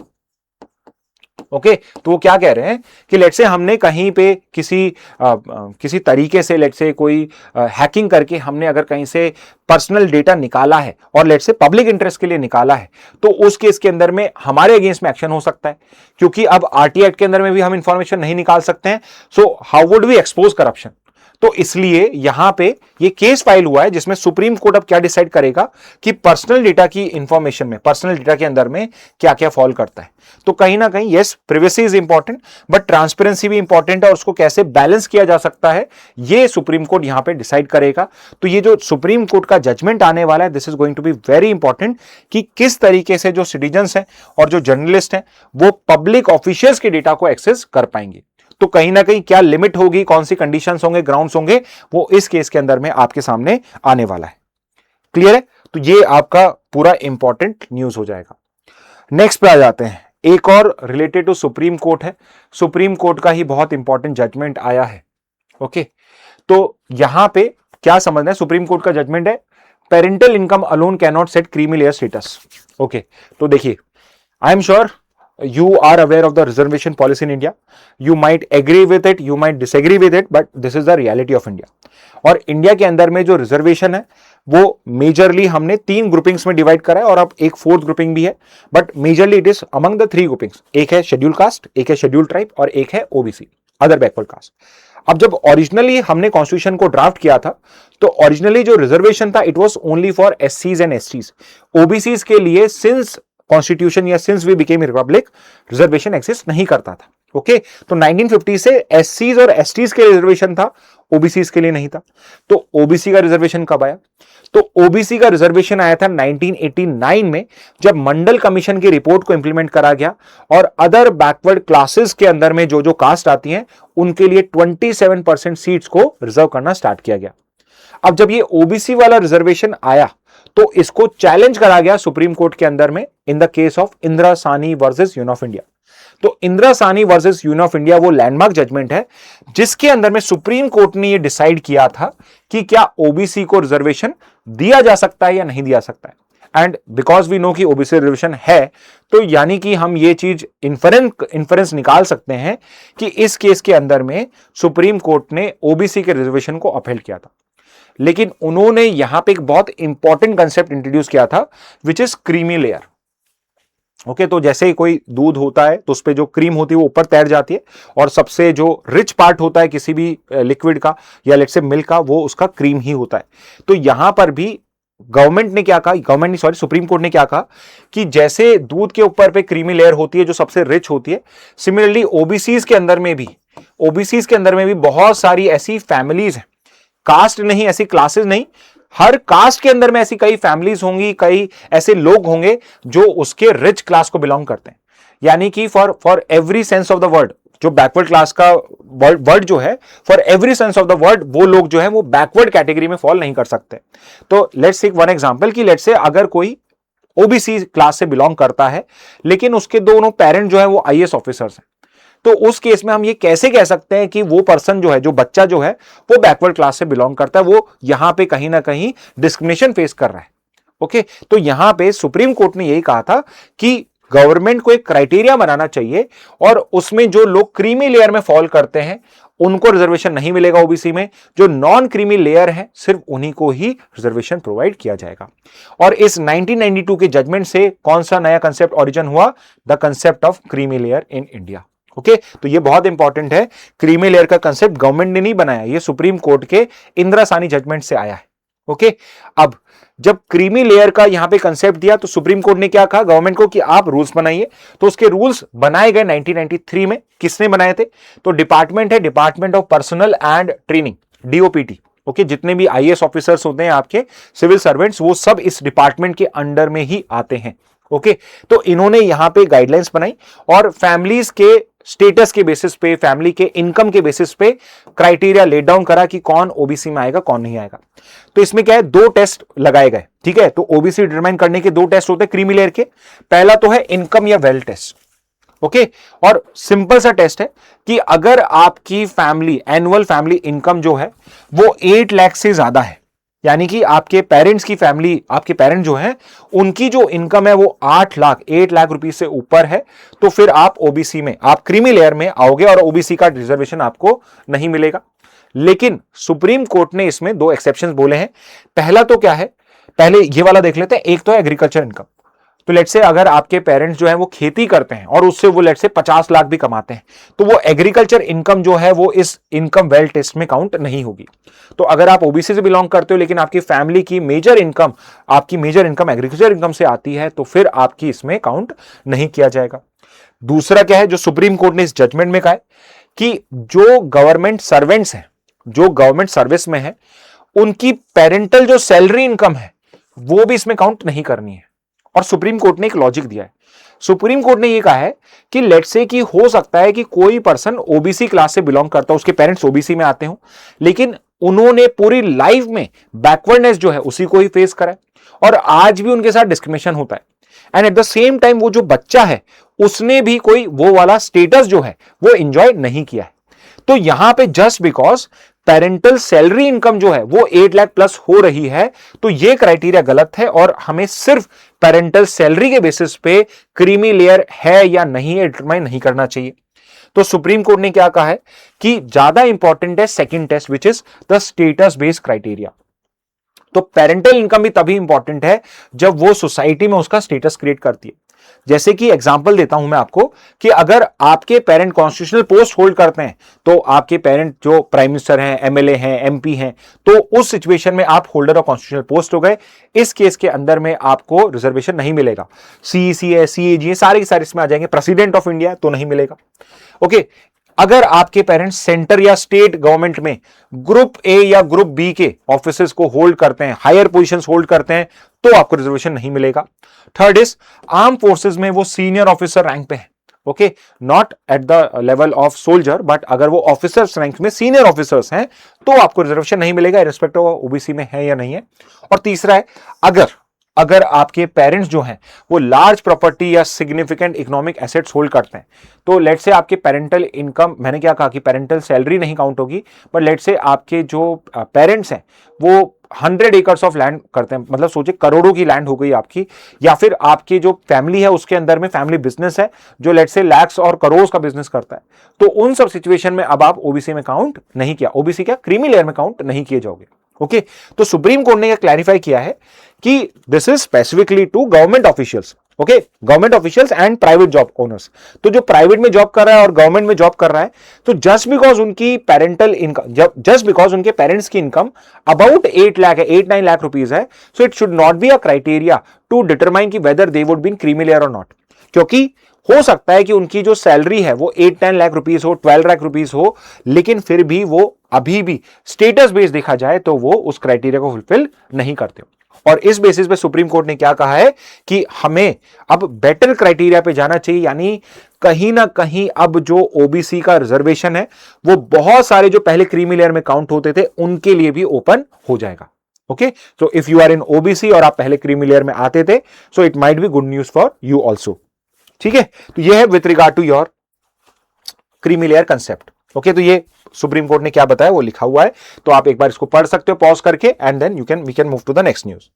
ओके, तो वो क्या कह रहे हैं कि लेट से हमने कहीं पे किसी तरीके से लेट से कोई हैकिंग करके हमने अगर कहीं से पर्सनल डेटा निकाला है और लेट से पब्लिक इंटरेस्ट के लिए निकाला है, तो उस केस के अंदर में हमारे अगेंस्ट में एक्शन हो सकता है, क्योंकि अब आरटीआई एक्ट के अंदर में भी हम इंफॉर्मेशन नहीं निकाल सकते हैं। So how would we expose corruption? तो इसलिए यहां पे ये केस फाइल हुआ है जिसमें सुप्रीम कोर्ट अब क्या डिसाइड करेगा कि पर्सनल डेटा की इंफॉर्मेशन में, पर्सनल डेटा के अंदर में क्या क्या फॉल करता है। तो कहीं ना कहीं yes, privacy is important but transparency भी इंपॉर्टेंट है, और उसको कैसे बैलेंस किया जा सकता है ये सुप्रीम कोर्ट यहां पे डिसाइड करेगा। तो ये जो सुप्रीम कोर्ट का जजमेंट आने वाला है, this is going to be very important कि किस तरीके से जो सिटीजन्स हैं और जो जर्नलिस्ट हैं वो पब्लिक ऑफिशियल्स के डेटा को एक्सेस कर पाएंगे। तो कहीं ना कहीं क्या लिमिट होगी, कौन सी कंडीशंस होंगे, ग्राउंड्स होंगे, वो इस केस के अंदर में आपके सामने आने वाला है। क्लियर है? तो ये आपका पूरा इंपॉर्टेंट न्यूज हो जाएगा। नेक्स्ट पे आ जाते हैं, एक और रिलेटेड टू सुप्रीम कोर्ट है। सुप्रीम कोर्ट का ही बहुत इंपॉर्टेंट जजमेंट आया है। ओके, तो यहां पे क्या समझना है, सुप्रीम कोर्ट का जजमेंट है parental income alone can not set creamy layer status. Okay, तो देखिए, I am sure you are aware of the reservation policy in India. You might agree with it, you might disagree with it, but this is the reality of India. और India के अंदर में जो reservation है वो majorly हमने 3 groupings में divide करा है, और अब एक 4th ग्रुपिंग भी है, but majorly it is among the 3 groupings. एक है शेड्यूल कास्ट, एक है शेड्यूल ट्राइब और एक है ओबीसी, अदर बैकवर्ड कास्ट। अब जब ओरिजिनली हमने कॉन्स्टिट्यूशन को ड्राफ्ट किया था तो ओरिजिनली जो रिजर्वेशन था इट वाज ओनली फॉर एससीज एंड एसटीज। ओबीसीज के लिए सिंस कॉन्स्टिट्यूशन या since we became republic reservation exist नहीं करता था। ओके, तो 1950 से एससीज और एसटीज के रिजर्वेशन था, ओबीसीज के लिए नहीं था। तो ओबीसी का रिजर्वेशन कब आया? तो ओबीसी का रिजर्वेशन आया था 1989 में, जब मंडल कमीशन की रिपोर्ट को इंप्लीमेंट करा गया और अदर बैकवर्ड क्लासेस के अंदर में जो जो कास्ट आती हैं उनके लिए 27% सीट्स को रिजर्व करना स्टार्ट किया गया। अब जब ये ओबीसी वाला रिजर्वेशन आया तो इसको चैलेंज करा गया सुप्रीम कोर्ट के अंदर में in the case of Indira Sahni versus union of India. तो Indira Sahni versus union of India वो लैंडमार्क जजमेंट है जिसके अंदर में सुप्रीम कोर्ट ने ये डिसाइड किया था कि क्या ओबीसी को रिजर्वेशन दिया जा सकता है या नहीं दिया सकता है। एंड बिकॉज वी नो कि ओबीसी रिजर्वेशन है, तो यानी कि हम ये चीज इन्फरेंस निकाल सकते हैं कि इस केस के अंदर में सुप्रीम कोर्ट ने ओबीसी के रिजर्वेशन को अपहेल्ड किया था। लेकिन उन्होंने यहां पे एक बहुत इंपॉर्टेंट कंसेप्ट इंट्रोड्यूस किया था which is creamy layer. Okay, तो जैसे ही कोई दूध होता है तो उस पर जो क्रीम होती है वो ऊपर तैर जाती है, और सबसे जो रिच पार्ट होता है किसी भी लिक्विड का या लेट्स से मिल्क का, वो उसका क्रीम ही होता है। तो यहां पर भी सुप्रीम कोर्ट ने क्या कहा कि जैसे दूध के ऊपर पे क्रीमी लेयर होती है जो सबसे रिच होती है, सिमिलरली ओबीसीज के अंदर में भी बहुत सारी ऐसी फैमिलीज हैं, कास्ट नहीं, ऐसी क्लासेस नहीं, हर कास्ट के अंदर में ऐसी कई फैमिलीज होंगी, कई ऐसे लोग होंगे जो उसके रिच क्लास को बिलोंग करते हैं। यानी कि for every sense of the word, जो बैकवर्ड क्लास का वर्ड जो है, for every sense of the word वो लोग जो है वो बैकवर्ड कैटेगरी में फॉल नहीं कर सकते। तो लेट्स टेक वन एग्जांपल कि लेट्स से अगर कोई ओबीसी क्लास से बिलोंग करता है लेकिन उसके दोनों पेरेंट जो है वो आईएएस ऑफिसर्स हैं, तो उस केस में हम ये कैसे कह सकते हैं कि वो पर्सन जो है, जो बच्चा जो है वो बैकवर्ड क्लास से बिलोंग करता है, वो यहां पे कहीं ना कहीं डिस्क्रिमिनेशन फेस कर रहा है। ओके, तो यहां पे सुप्रीम कोर्ट ने यही कहा था कि गवर्नमेंट को एक क्राइटेरिया बनाना चाहिए और उसमें जो लोग क्रीमी लेयर में फॉल करते हैं उनको रिजर्वेशन नहीं मिलेगा ओबीसी में, जो नॉन क्रीमी लेयर है सिर्फ उन्हीं को ही रिजर्वेशन प्रोवाइड किया जाएगा। और इस 1992 के जजमेंट से कौन सा नया कंसेप्ट ओरिजिन हुआ? The concept of creamy layer in India. Okay, तो ये बहुत इंपॉर्टेंट है। क्रीमी लेयर का कंसेप्ट गवर्नमेंट ने नहीं बनाया, ये सुप्रीम कोर्ट के इंदिरा साहनी जजमेंट से आया है। ओके, अब जब क्रीमी लेयर का यहां पे कंसेप्ट दिया तो सुप्रीम कोर्ट ने क्या कहा गवर्नमेंट को कि आप रूल्स बनाइए। तो उसके रूल्स बनाए गए 1993 में। किसने बनाए थे? तो डिपार्टमेंट है, department of personal and training, DOPT. Okay, जितने भी आईएएस ऑफिसर्स होते हैं आपके, सिविल सर्वेंट्स, वो सब इस डिपार्टमेंट के अंडर में ही आते हैं। ओके, तो इन्होंने यहां पे गाइडलाइंस बनाई और फैमिलीज के स्टेटस के बेसिस पे, फैमिली के इनकम के बेसिस पे क्राइटेरिया लेट डाउन करा कि कौन ओबीसी में आएगा, कौन नहीं आएगा। तो इसमें क्या है, 2 टेस्ट लगाए गए। ठीक है, तो ओबीसी डिटरमाइन करने के 2 टेस्ट होते हैं क्रीमी लेयर के। पहला तो है इनकम या वेल्थ टेस्ट। ओके, और सिंपल सा टेस्ट है कि अगर आपकी फैमिली एनुअल फैमिली इनकम जो है वो 8 लाख से ज्यादा है, यानी कि आपके पेरेंट्स की फैमिली, आपके पेरेंट जो है उनकी जो इनकम है वो 8 लाख रुपीस से ऊपर है, तो फिर आप ओबीसी में, आप क्रीमी लेयर में आओगे और ओबीसी का रिजर्वेशन आपको नहीं मिलेगा। लेकिन सुप्रीम कोर्ट ने इसमें 2 एक्सेप्शंस बोले हैं। पहला तो क्या है, पहले ये वाला देख लेते हैं। एक तो है एग्रीकल्चर इनकम। तो लेट से अगर आपके पेरेंट्स जो है वो खेती करते हैं और उससे वो लेट से 50 लाख भी कमाते हैं, तो वो एग्रीकल्चर इनकम जो है वो इस इनकम वेल्थ टेस्ट में काउंट नहीं होगी। तो अगर आप ओबीसी से बिलोंग करते हो लेकिन आपकी फैमिली की मेजर इनकम, आपकी मेजर इनकम एग्रीकल्चर इनकम से आती है, तो फिर आपकी इसमें काउंट नहीं किया जाएगा। दूसरा क्या है, जो सुप्रीम कोर्ट ने इस जजमेंट में कहा है कि जो गवर्नमेंट सर्वेंट्स हैं, जो गवर्नमेंट सर्विस में है, उनकी पेरेंटल जो सैलरी इनकम है वो भी इसमें काउंट नहीं करनी है। और सुप्रीम कोर्ट ने एक लॉजिक दिया है। सुप्रीम कोर्ट ने ये कहा है कि लेट्स से कि हो सकता है कि कोई पर्सन ओबीसी क्लास से बिलोंग करता हो, उसके पेरेंट्स ओबीसी में आते हो, लेकिन उन्होंने पूरी लाइफ में बैकवर्डनेस जो है उसी को ही फेस करा है और आज भी उनके साथ डिस्क्रिमिनेशन होता है। And at the same time वो जो बच्चा है उसने भी कोई वो वाला स्टेटस जो है वो एंजॉय नहीं किया है। तो यहां पे just because parental salary income जो है वो 8 लाख प्लस हो रही है, तो ये क्राइटेरिया गलत है और हमें सिर्फ पेरेंटल सैलरी के बेसिस पे क्रीमी लेयर है या नहीं है डिटरमाइन नहीं करना चाहिए। तो सुप्रीम कोर्ट ने क्या कहा है कि ज्यादा इंपॉर्टेंट है second test which is the status based criteria. तो पेरेंटल इनकम भी तभी इंपॉर्टेंट है जब वो सोसाइटी में उसका स्टेटस क्रिएट करती है। जैसे कि एग्जांपल देता हूं मैं आपको कि अगर आपके पेरेंट कॉन्स्टिट्यूशनल पोस्ट होल्ड करते हैं, तो आपके पेरेंट जो प्राइम मिनिस्टर हैं, एमएलए हैं, एमपी हैं, तो उस सिचुएशन में आप होल्डर ऑफ कॉन्स्टिट्यूशनल पोस्ट हो गए। इस केस के अंदर में आपको रिजर्वेशन नहीं मिलेगा। सीईसी है, सीएजी है, सारे के सारे इसमें आ जाएंगे। प्रेसिडेंट ऑफ इंडिया तो नहीं मिलेगा। ओके, अगर आपके पेरेंट्स सेंटर या स्टेट गवर्नमेंट में ग्रुप ए या ग्रुप बी के ऑफिसेस को होल्ड करते हैं, हायर पोजीशंस होल्ड करते हैं, तो आपको रिजर्वेशन नहीं मिलेगा। थर्ड इज आर्म फोर्सेस में वो सीनियर ऑफिसर रैंक पे है। Okay, not at the level of soldier, but अगर वो ऑफिसर्स रैंक में सीनियर ऑफिसर्स हैं तो आपको रिजर्वेशन नहीं मिलेगा, रिस्पेक्ट ऑफ ओबीसी में है या नहीं है। और तीसरा है, अगर आपके पेरेंट्स जो हैं वो लार्ज प्रॉपर्टी या सिग्निफिकेंट इकोनॉमिक एसेट्स होल्ड करते हैं, तो लेट से आपके पेरेंटल इनकम, मैंने क्या कहा कि पेरेंटल सैलरी नहीं काउंट होगी, बट लेट से आपके जो पेरेंट्स हैं वो 100 एकर्स ऑफ लैंड करते हैं, मतलब सोचिए करोड़ों की लैंड हो गई आपकी, या फिर आपकी जो फैमिली है उसके अंदर में फैमिली बिजनेस है जो लेट से लैक्स और करोड़ का बिजनेस करता है, तो उन सब सिचुएशन में अब आप ओबीसी में काउंट नहीं किया, ओबीसी क्या क्रीमी लेयर में काउंट नहीं किए जाओगे। ओके, तो सुप्रीम कोर्ट ने यह क्लैरिफाई किया है कि this is specifically to government officials. Okay, government officials and private job owners. तो जो प्राइवेट में जॉब कर रहा है और गवर्नमेंट में जॉब कर रहा है, तो जस्ट बिकॉज उनकी पेरेंटल इनकम, जस्ट बिकॉज उनके पेरेंट्स की इनकम अबाउट 8 लाख है, 8-9 लाख रुपीज है, so it should not be a criteria to determine की whether they would be in creamy layer और नॉट। क्योंकि हो सकता है कि उनकी जो सैलरी है वो 8-10 लाख रुपीस हो, 12 लाख रुपीस हो, लेकिन फिर भी वो अभी भी स्टेटस बेस देखा जाए तो वो उस क्राइटेरिया को फुलफिल नहीं करते। और इस बेसिस पे सुप्रीम कोर्ट ने क्या कहा है कि हमें अब बेटर क्राइटेरिया पे जाना चाहिए, यानी कहीं ना कहीं अब जो ओबीसी का रिजर्वेशन है वो बहुत सारे जो पहले क्रीमी लेयर में काउंट होते थे उनके लिए भी ओपन हो जाएगा। Okay, so if you are in OBC और आप पहले क्रीमी लेयर में आते थे, so it might be good news for you also. ठीक है, तो यह है with regard to your creamy layer concept. Okay, तो ये सुप्रीम कोर्ट ने क्या बताया वो लिखा हुआ है, तो आप एक बार इसको पढ़ सकते हो पॉज करके, and then we can move to the next news.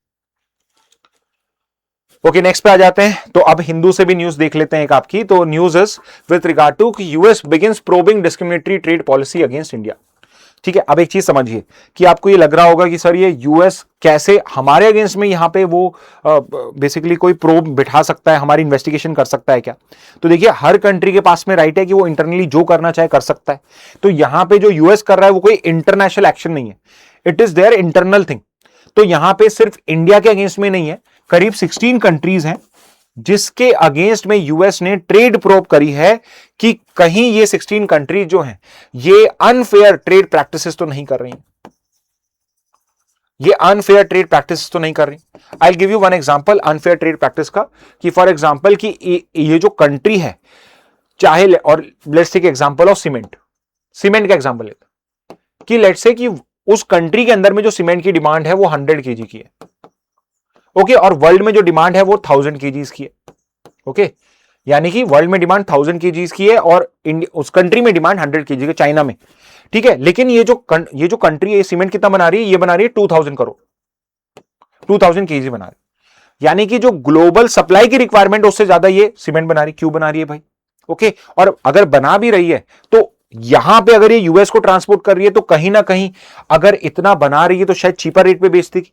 Okay, next पे आ जाते हैं। तो अब हिंदू से भी न्यूज देख लेते हैं एक आपकी। तो news is with regard to US begins probing discriminatory trade policy against India. ठीक है, अब एक चीज समझिए कि आपको ये लग रहा होगा कि सर ये यूएस कैसे हमारे अगेंस्ट में यहां पे वो बेसिकली कोई प्रोब बिठा सकता है, हमारी इन्वेस्टिगेशन कर सकता है क्या? तो देखिए, हर कंट्री के पास में राइट है कि वो इंटरनली जो करना चाहे कर सकता है। तो यहां पे जो यूएस कर रहा है वो कोई इंटरनेशनल एक्शन नहीं है, it is their internal thing. तो यहां पे सिर्फ इंडिया के अगेंस्ट में नहीं है, करीब 16 कंट्रीज हैं जिसके अगेंस्ट में यूएस ने ट्रेड प्रोब करी है कि कहीं ये 16 कंट्रीज जो हैं ये अनफेयर ट्रेड प्रैक्टिसेस तो नहीं कर रही, ये अनफेयर ट्रेड प्रैक्टिस तो नहीं कर रही। I will give you one example unfair trade practice का, कि फॉर एग्जांपल कि ये जो कंट्री है, चाहे और let's take example of cement का एग्जांपल लेते कि लेट्स से कि उस कंट्री के अंदर में जो सीमेंट की डिमांड है वो 100 केजी की है। ओके, और वर्ल्ड में जो डिमांड है वो 1000 केजीज की है। ओके, यानी कि वर्ल्ड में डिमांड 1000 केजीज की है और उस कंट्री में डिमांड 100 केजी की, चाइना में। ठीक है, लेकिन ये जो कंट्री है सीमेंट कितना बना रही है, ये बना रही है 2000 करोड़, 2000 केजी बना रही है। यानी कि जो ग्लोबल सप्लाई की रिक्वायरमेंट उससे ज्यादा ये सीमेंट बना रही। क्यों बना रही है भाई? ओके, और अगर बना भी रही है तो यहां पे अगर ये यूएस को ट्रांसपोर्ट कर रही है तो कहीं ना कहीं अगर इतना बना रही है तो शायद चीपर रेट पे बेच देगी,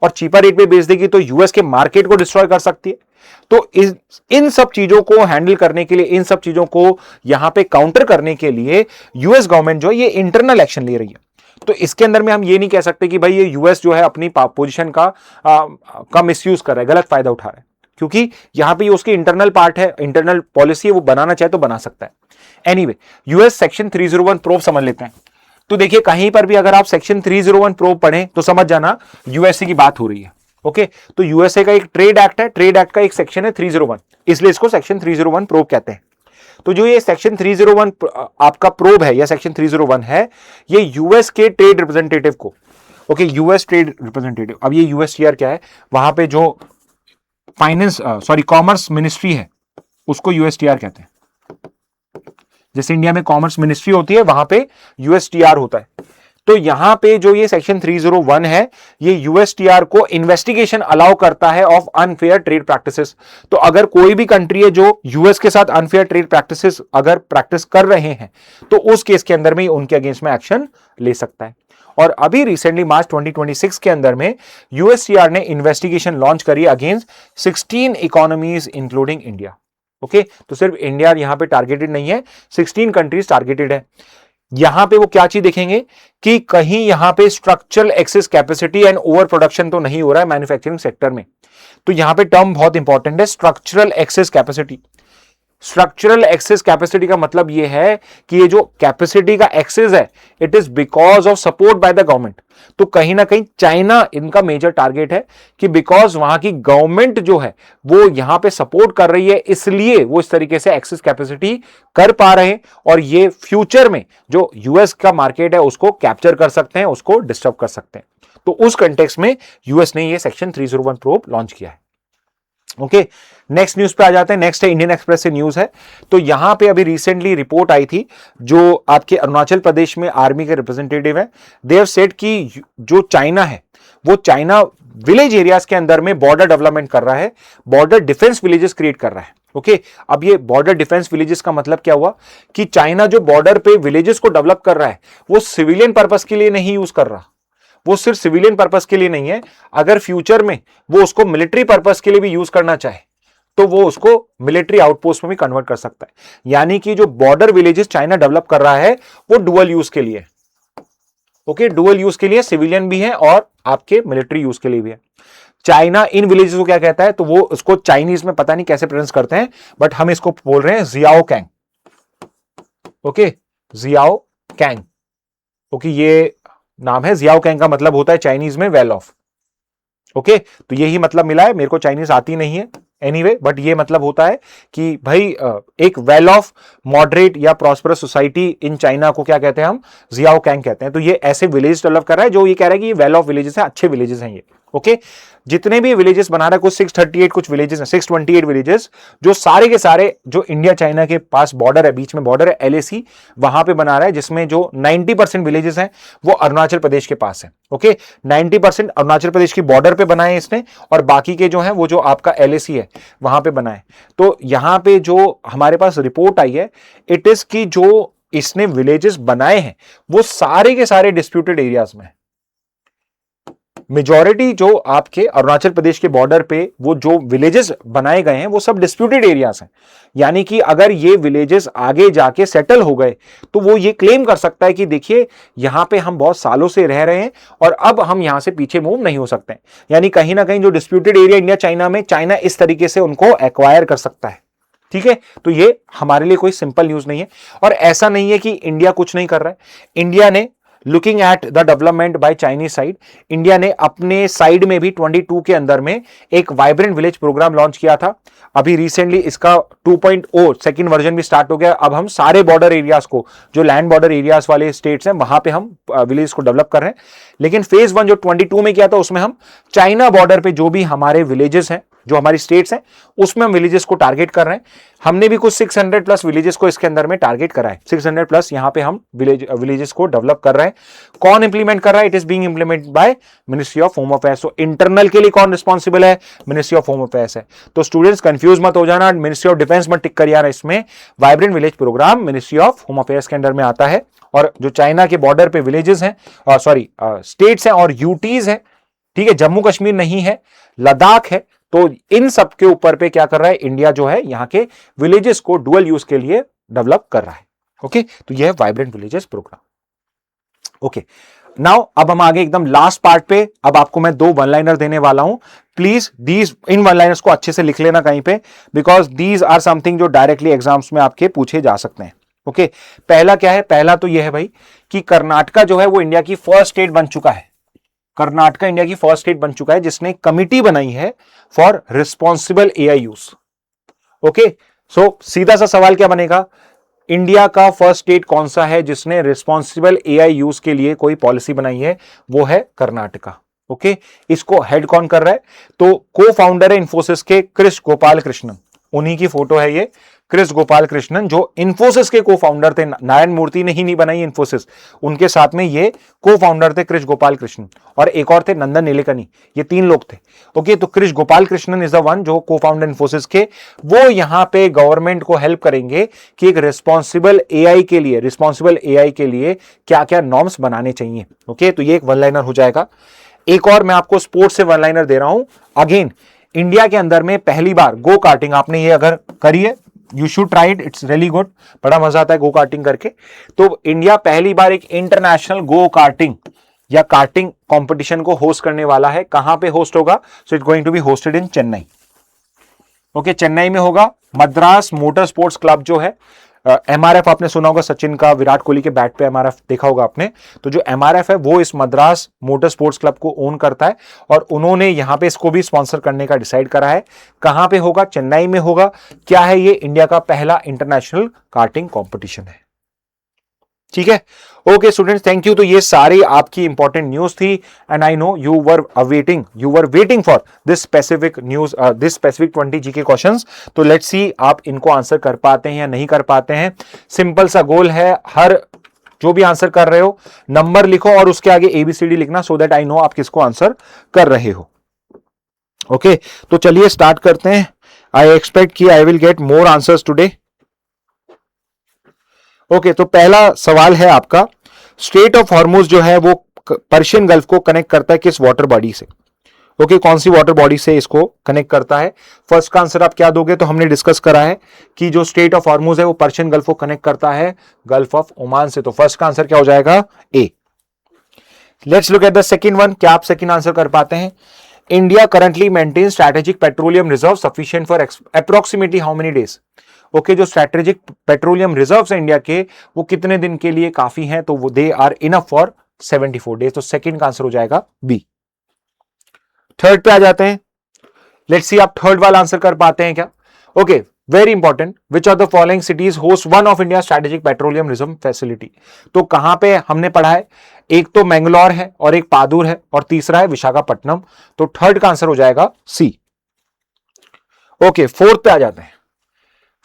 और चीपर रेट पे बेच देगी तो यूएस के मार्केट को डिस्ट्रॉय कर सकती है। तो इन सब चीजों को हैंडल करने के लिए, इन सब चीजों को यहां पे काउंटर करने के लिए यूएस गवर्नमेंट जो है ये इंटरनल एक्शन ले रही है। तो इसके अंदर में हम ये नहीं कह सकते कि भाई ये यूएस जो है अपनी पोजीशन का मिसयूज कर रहा है, गलत फायदा उठा रहा है, क्योंकि यहां पे उसकी इंटरनल पार्ट है, इंटरनल पॉलिसी है, वो बनाना चाहे तो बना सकता है। एनीवे, यूएस सेक्शन 301 प्रोब समझ लेते हैं। तो देखिए, कहीं पर भी अगर आप सेक्शन 301 प्रोब पढ़ें तो समझ जाना यूएसए की बात हो रही है। ओके, तो यूएसए का एक ट्रेड एक्ट है, ट्रेड एक्ट का एक सेक्शन है 301, इसलिए इसको सेक्शन 301 प्रोब कहते हैं। तो जो ये सेक्शन 301 आपका प्रोब है या सेक्शन 301 है, ये यूएस के ट्रेड रिप्रेजेंटेटिव को, ओके, यूएस ट्रेड रिप्रेजेंटेटिव, अब ये यूएसटीआर क्या है, वहां पे जो कॉमर्स मिनिस्ट्री है उसको यूएसटीआर कहते हैं। जैसे इंडिया में कॉमर्स मिनिस्ट्री होती है, वहां पे यूएसटीआर होता है। तो यहां पे जो ये सेक्शन 301 है, ये यूएसटीआर को इन्वेस्टिगेशन अलाउ करता है ऑफ अनफेयर ट्रेड प्रैक्टिसेस। तो अगर कोई भी कंट्री है जो यूएस के साथ अनफेयर ट्रेड प्रैक्टिसेस अगर प्रैक्टिस कर रहे हैं तो उस केस के अंदर में उनके अगेंस्ट में एक्शन ले सकता है। और अभी रिसेंटली मार्च 2026 के अंदर में यूएसटीआर ने इन्वेस्टिगेशन लॉन्च करी against 16 economies including India. Okay, तो सिर्फ इंडिया यहां पे टारगेटेड नहीं है, 16 कंट्रीज टारगेटेड है। यहां पे वो क्या चीज देखेंगे कि कहीं यहां पे structural access capacity and over production तो नहीं हो रहा है मैन्युफैक्चरिंग सेक्टर में। तो यहां पे टर्म बहुत इंपॉर्टेंट है, structural access capacity. Structural access capacity का मतलब यह है कि ये जो कैपेसिटी का एक्सेस है, it is because of support by the government. तो कहीं ना कहीं चाइना इनका मेजर टारगेट है कि बिकॉज वहां की गवर्नमेंट जो है वो यहां पे सपोर्ट कर रही है, इसलिए वो इस तरीके से एक्सेस कैपेसिटी कर पा रहे हैं, और ये फ्यूचर में जो यूएस का मार्केट है उसको कैप्चर कर सकते हैं, उसको डिस्टर्ब कर सकते हैं। तो उस कंटेक्स्ट में यूएस ने ये सेक्शन 301 प्रोब लॉन्च किया है। ओके, नेक्स्ट न्यूज पे आ जाते हैं। नेक्स्ट है इंडियन एक्सप्रेस से न्यूज है। तो यहां पे अभी रिसेंटली रिपोर्ट आई थी, जो आपके अरुणाचल प्रदेश में आर्मी के रिप्रेजेंटेटिव है, दे हैव सेड कि जो चाइना है वो चाइना विलेज एरियाज के अंदर में बॉर्डर डेवलपमेंट कर रहा है, बॉर्डर डिफेंस विलेजेस क्रिएट कर रहा है। ओके, अब ये बॉर्डर डिफेंस विलेजेस का मतलब क्या हुआ कि चाइना जो बॉर्डर पे विलेजेस को डेवलप कर रहा है वो सिविलियन पर्पस के लिए नहीं यूज कर रहा, वो सिर्फ सिविलियन पर्पस के लिए नहीं है, अगर फ्यूचर में वो उसको मिलिट्री पर्पस के लिए भी यूज करना चाहे तो वो उसको मिलिट्री आउटपोस्ट में भी कन्वर्ट कर सकता है। यानी कि जो बॉर्डर विलेजेस चाइना डेवलप कर रहा है वो डुअल यूज के लिए, ओके, डुअल यूज के लिए, सिविलियन भी है और आपके मिलिट्री यूज के लिए भी है। चाइना इन विलेजेस को क्या कहता है, तो वो उसको चाइनीज में पता नहीं कैसे प्रोनाउंस करते हैं, बट हम इसको बोल रहे हैं Xiao Kang. Okay, Xiao Kang, okay, ये नाम है। जियाओ कैंग का मतलब होता है चाइनीज में वेल ऑफ। ओके, तो यही मतलब मिला है, मेरे को चाइनीज आती नहीं है एनीवे, बट ये मतलब होता है कि भाई एक वेल ऑफ मॉडरेट या प्रॉस्परस सोसाइटी इन चाइना को क्या कहते हैं हम, जियाओ कैंग कहते हैं। तो ये ऐसे विलेज डेवलप कर रहा है जो ये कह रहा है कि ये वेल ऑफ विलेजेस है, अच्छे विलेजेस हैं ये। ओके जितने भी विलेजेस बना रहा है, कुछ 638 कुछ विलेजेस हैं, 628 विलेजेस, जो सारे के सारे जो इंडिया चाइना के पास बॉर्डर है, बीच में बॉर्डर है एलएसी, वहां पे बना रहा है, जिसमें जो 90% विलेजेस हैं वो अरुणाचल प्रदेश के पास है। ओके 90% अरुणाचल प्रदेश की बॉर्डर पे बनाए इसने, और बाकी के जो है वो जो आपका एलएसी है वहां पे बनाए। तो यहां पे जो हमारे पास रिपोर्ट आई है, इट इज की जो इसने विलेजेस बनाए हैं वो सारे के सारे डिस्प्यूटेड एरियाज में। मेजॉरिटी जो आपके अरुणाचल प्रदेश के बॉर्डर पे वो जो विलेजेस बनाए गए हैं वो सब डिस्प्यूटेड एरियाज हैं। यानी कि अगर ये विलेजेस आगे जाके सेटल हो गए तो वो ये क्लेम कर सकता है कि देखिए यहां पे हम बहुत सालों से रह रहे हैं और अब हम यहां से पीछे मूव नहीं हो सकते। यानी कहीं ना कहीं जो डिस्प्यूटेड एरिया इंडिया चाइना में, चाइना इस तरीके से उनको एक्वायर कर सकता है। ठीक है, तो ये हमारे लिए कोई सिंपल न्यूज नहीं है। और ऐसा नहीं है कि इंडिया कुछ नहीं कर रहा है। इंडिया ने looking at the development bye Chinese side, India ने अपने साइड में भी 22 के अंदर में एक वाइब्रेंट विलेज प्रोग्राम लॉन्च किया था। अभी रिसेंटली इसका 2.0 सेकंड वर्जन भी स्टार्ट हो गया। अब हम सारे बॉर्डर एरियाज को, जो लैंड बॉर्डर एरियाज वाले स्टेट्स हैं, वहां पे हम विलेज को डेवलप कर रहे हैं। लेकिन फेज 1 जो 22 में किया था उसमें हम चाइना बॉर्डर पे जो भी हमारे विलेजेस हैं, जो हमारी स्टेट्स हैं, उसमें हम विलेजेस को टारगेट कर रहे हैं। हमने भी कुछ 600 प्लस विलेजेस को इसके अंदर में टारगेट करा है। 600 प्लस यहां पे हम विलेजेस को डेवलप कर रहे हैं। कौन इंप्लीमेंट कर रहा है? It is being implemented by ministry of home affairs. तो इंटरनल के लिए कौन रिस्पॉन्सिबल है? मिनिस्ट्री ऑफ होम अफेयर्स है। तो स्टूडेंट्स कंफ्यूज मत हो जाना, मिनिस्ट्री ऑफ डिफेंस मत टिक कर यार, इसमें vibrant village programme ministry of home affairs के अंडर में आता है। और जो चाइना के बॉर्डर पे विलेजेस हैं, सॉरी स्टेट्स हैं और यूटीज हैं, ठीक है, जम्मू कश्मीर नहीं है, लद्दाख है, तो इन सब के ऊपर पे क्या कर रहा है इंडिया, जो है यहां के विलेजेस को डुअल यूज के लिए डेवलप कर रहा है। ओके, तो यह है vibrant villages programme. Okay, now अब हम आगे एकदम लास्ट पार्ट पे, अब आपको मैं 2 वन लाइनर देने वाला हूं। प्लीज इन वन लाइनर्स को अच्छे से लिख लेना कहीं पे, बिकॉज दीज आर समथिंग जो डायरेक्टली एग्जाम्स में आपके पूछे जा सकते हैं। ओके, पहला क्या है? पहला तो यह है भाई कि कर्नाटका जो है वो इंडिया की फर्स्ट स्टेट बन चुका है। कर्नाटका इंडिया की फर्स्ट स्टेट बन चुका है जिसने कमिटी बनाई है for responsible AI use. Okay, so सीधा सा सवाल क्या बनेगा? इंडिया का फर्स्ट स्टेट कौन सा है जिसने रिस्पॉन्सिबल एआई यूज के लिए कोई पॉलिसी बनाई है? वो है कर्नाटका। ओके, इसको हेड कौन कर रहा है? तो को फाउंडर है इन्फोसिस के क्रिस गोपाल कृष्णन, उन्हीं की फोटो है ये, क्रिस गोपाल कृष्णन, जो इन्फोसिस के को फाउंडर थे। नारायण मूर्ति ने ही नहीं बनाई इन्फोसिस, उनके साथ में ये को फाउंडर थे क्रिस गोपाल कृष्णन, और एक और थे नंदन नीलेकनी। ये 3 लोग थे। ओके, तो Kris Gopalakrishnan is the one जो को फाउंडर इन्फोसिस के, वो यहां पे गवर्नमेंट को हेल्प करेंगे कि एक रिस्पॉन्सिबल एआई के लिए क्या क्या नॉर्म्स बनाने चाहिए। ओके, तो ये एक वन लाइनर हो जाएगा। एक और मैं आपको स्पोर्ट्स से वन लाइनर दे रहा हूं। अगेन, इंडिया के अंदर में पहली बार गो कार्टिंग, आपने ये अगर करी है, you should try it, it's really good, बड़ा मजा आता है गो कार्टिंग करके। तो इंडिया पहली बार एक इंटरनेशनल गो कार्टिंग या कार्टिंग कंपटीशन को होस्ट करने वाला है। कहां पे होस्ट होगा? So it's going to be hosted in Chennai. Okay, Chennai में होगा। मद्रास मोटर स्पोर्ट्स क्लब जो है, एमआरएफ आपने सुना होगा, सचिन का, विराट कोहली के बैट पे एमआरएफ देखा होगा आपने। तो जो एमआरएफ है वो इस मद्रास मोटर स्पोर्ट्स क्लब को ओन करता है, और उन्होंने यहां पे इसको भी स्पॉन्सर करने का डिसाइड करा है। कहां पे होगा? चेन्नई में होगा। क्या है ये? इंडिया का पहला इंटरनेशनल कार्टिंग कॉम्पिटिशन है। ठीक है, ओके स्टूडेंट्स, थैंक यू। तो ये सारी आपकी इंपॉर्टेंट न्यूज थी, and I know you were waiting for this specific news, this specific 20 GK questions. तो लेट्स सी आप इनको आंसर कर पाते हैं या नहीं कर पाते हैं। सिंपल सा गोल है, हर जो भी आंसर कर रहे हो नंबर लिखो और उसके आगे ABCD लिखना, सो दैट आई नो आप किसको आंसर कर रहे हो। ओके, तो चलिए स्टार्ट करते हैं। आई एक्सपेक्ट कि I will get more answers today. Okay, तो पहला सवाल है आपका, स्ट्रेट ऑफ हॉर्मुज जो है वो पर्शियन गल्फ को कनेक्ट करता है किस वाटर बॉडी से? ओके, कौन सी वाटर बॉडी से इसको कनेक्ट करता है? फर्स्ट का आंसर आप क्या दोगे? तो हमने डिस्कस करा है कि जो स्ट्रेट ऑफ हॉर्मुज है वो पर्शियन गल्फ को कनेक्ट करता है गल्फ ऑफ ओमान से। तो फर्स्ट का आंसर क्या हो जाएगा? A. Let's look at the second one. क्या आप सेकंड आंसर कर पाते हैं? India currently maintain strategic petroleum reserve sufficient for approximately how many days? Okay, जो स्ट्रैटेजिक पेट्रोलियम रिजर्व्स है इंडिया के, वो कितने दिन के लिए काफी हैं? तो वो they are enough for 74 days. तो सेकंड का आंसर हो जाएगा बी। थर्ड पे आ जाते हैं। लेट्स सी आप थर्ड वाला आंसर कर पाते हैं क्या? Okay, very important, which are the following cities host one of India strategic petroleum reserve facility. तो कहां पे हमने पढ़ा है, एक तो मैंगलोर है और एक पादुर है और तीसरा है विशाखापट्टनम। तो थर्ड का आंसर हो जाएगा सी। ओके, फोर्थ पे आ जाते हैं।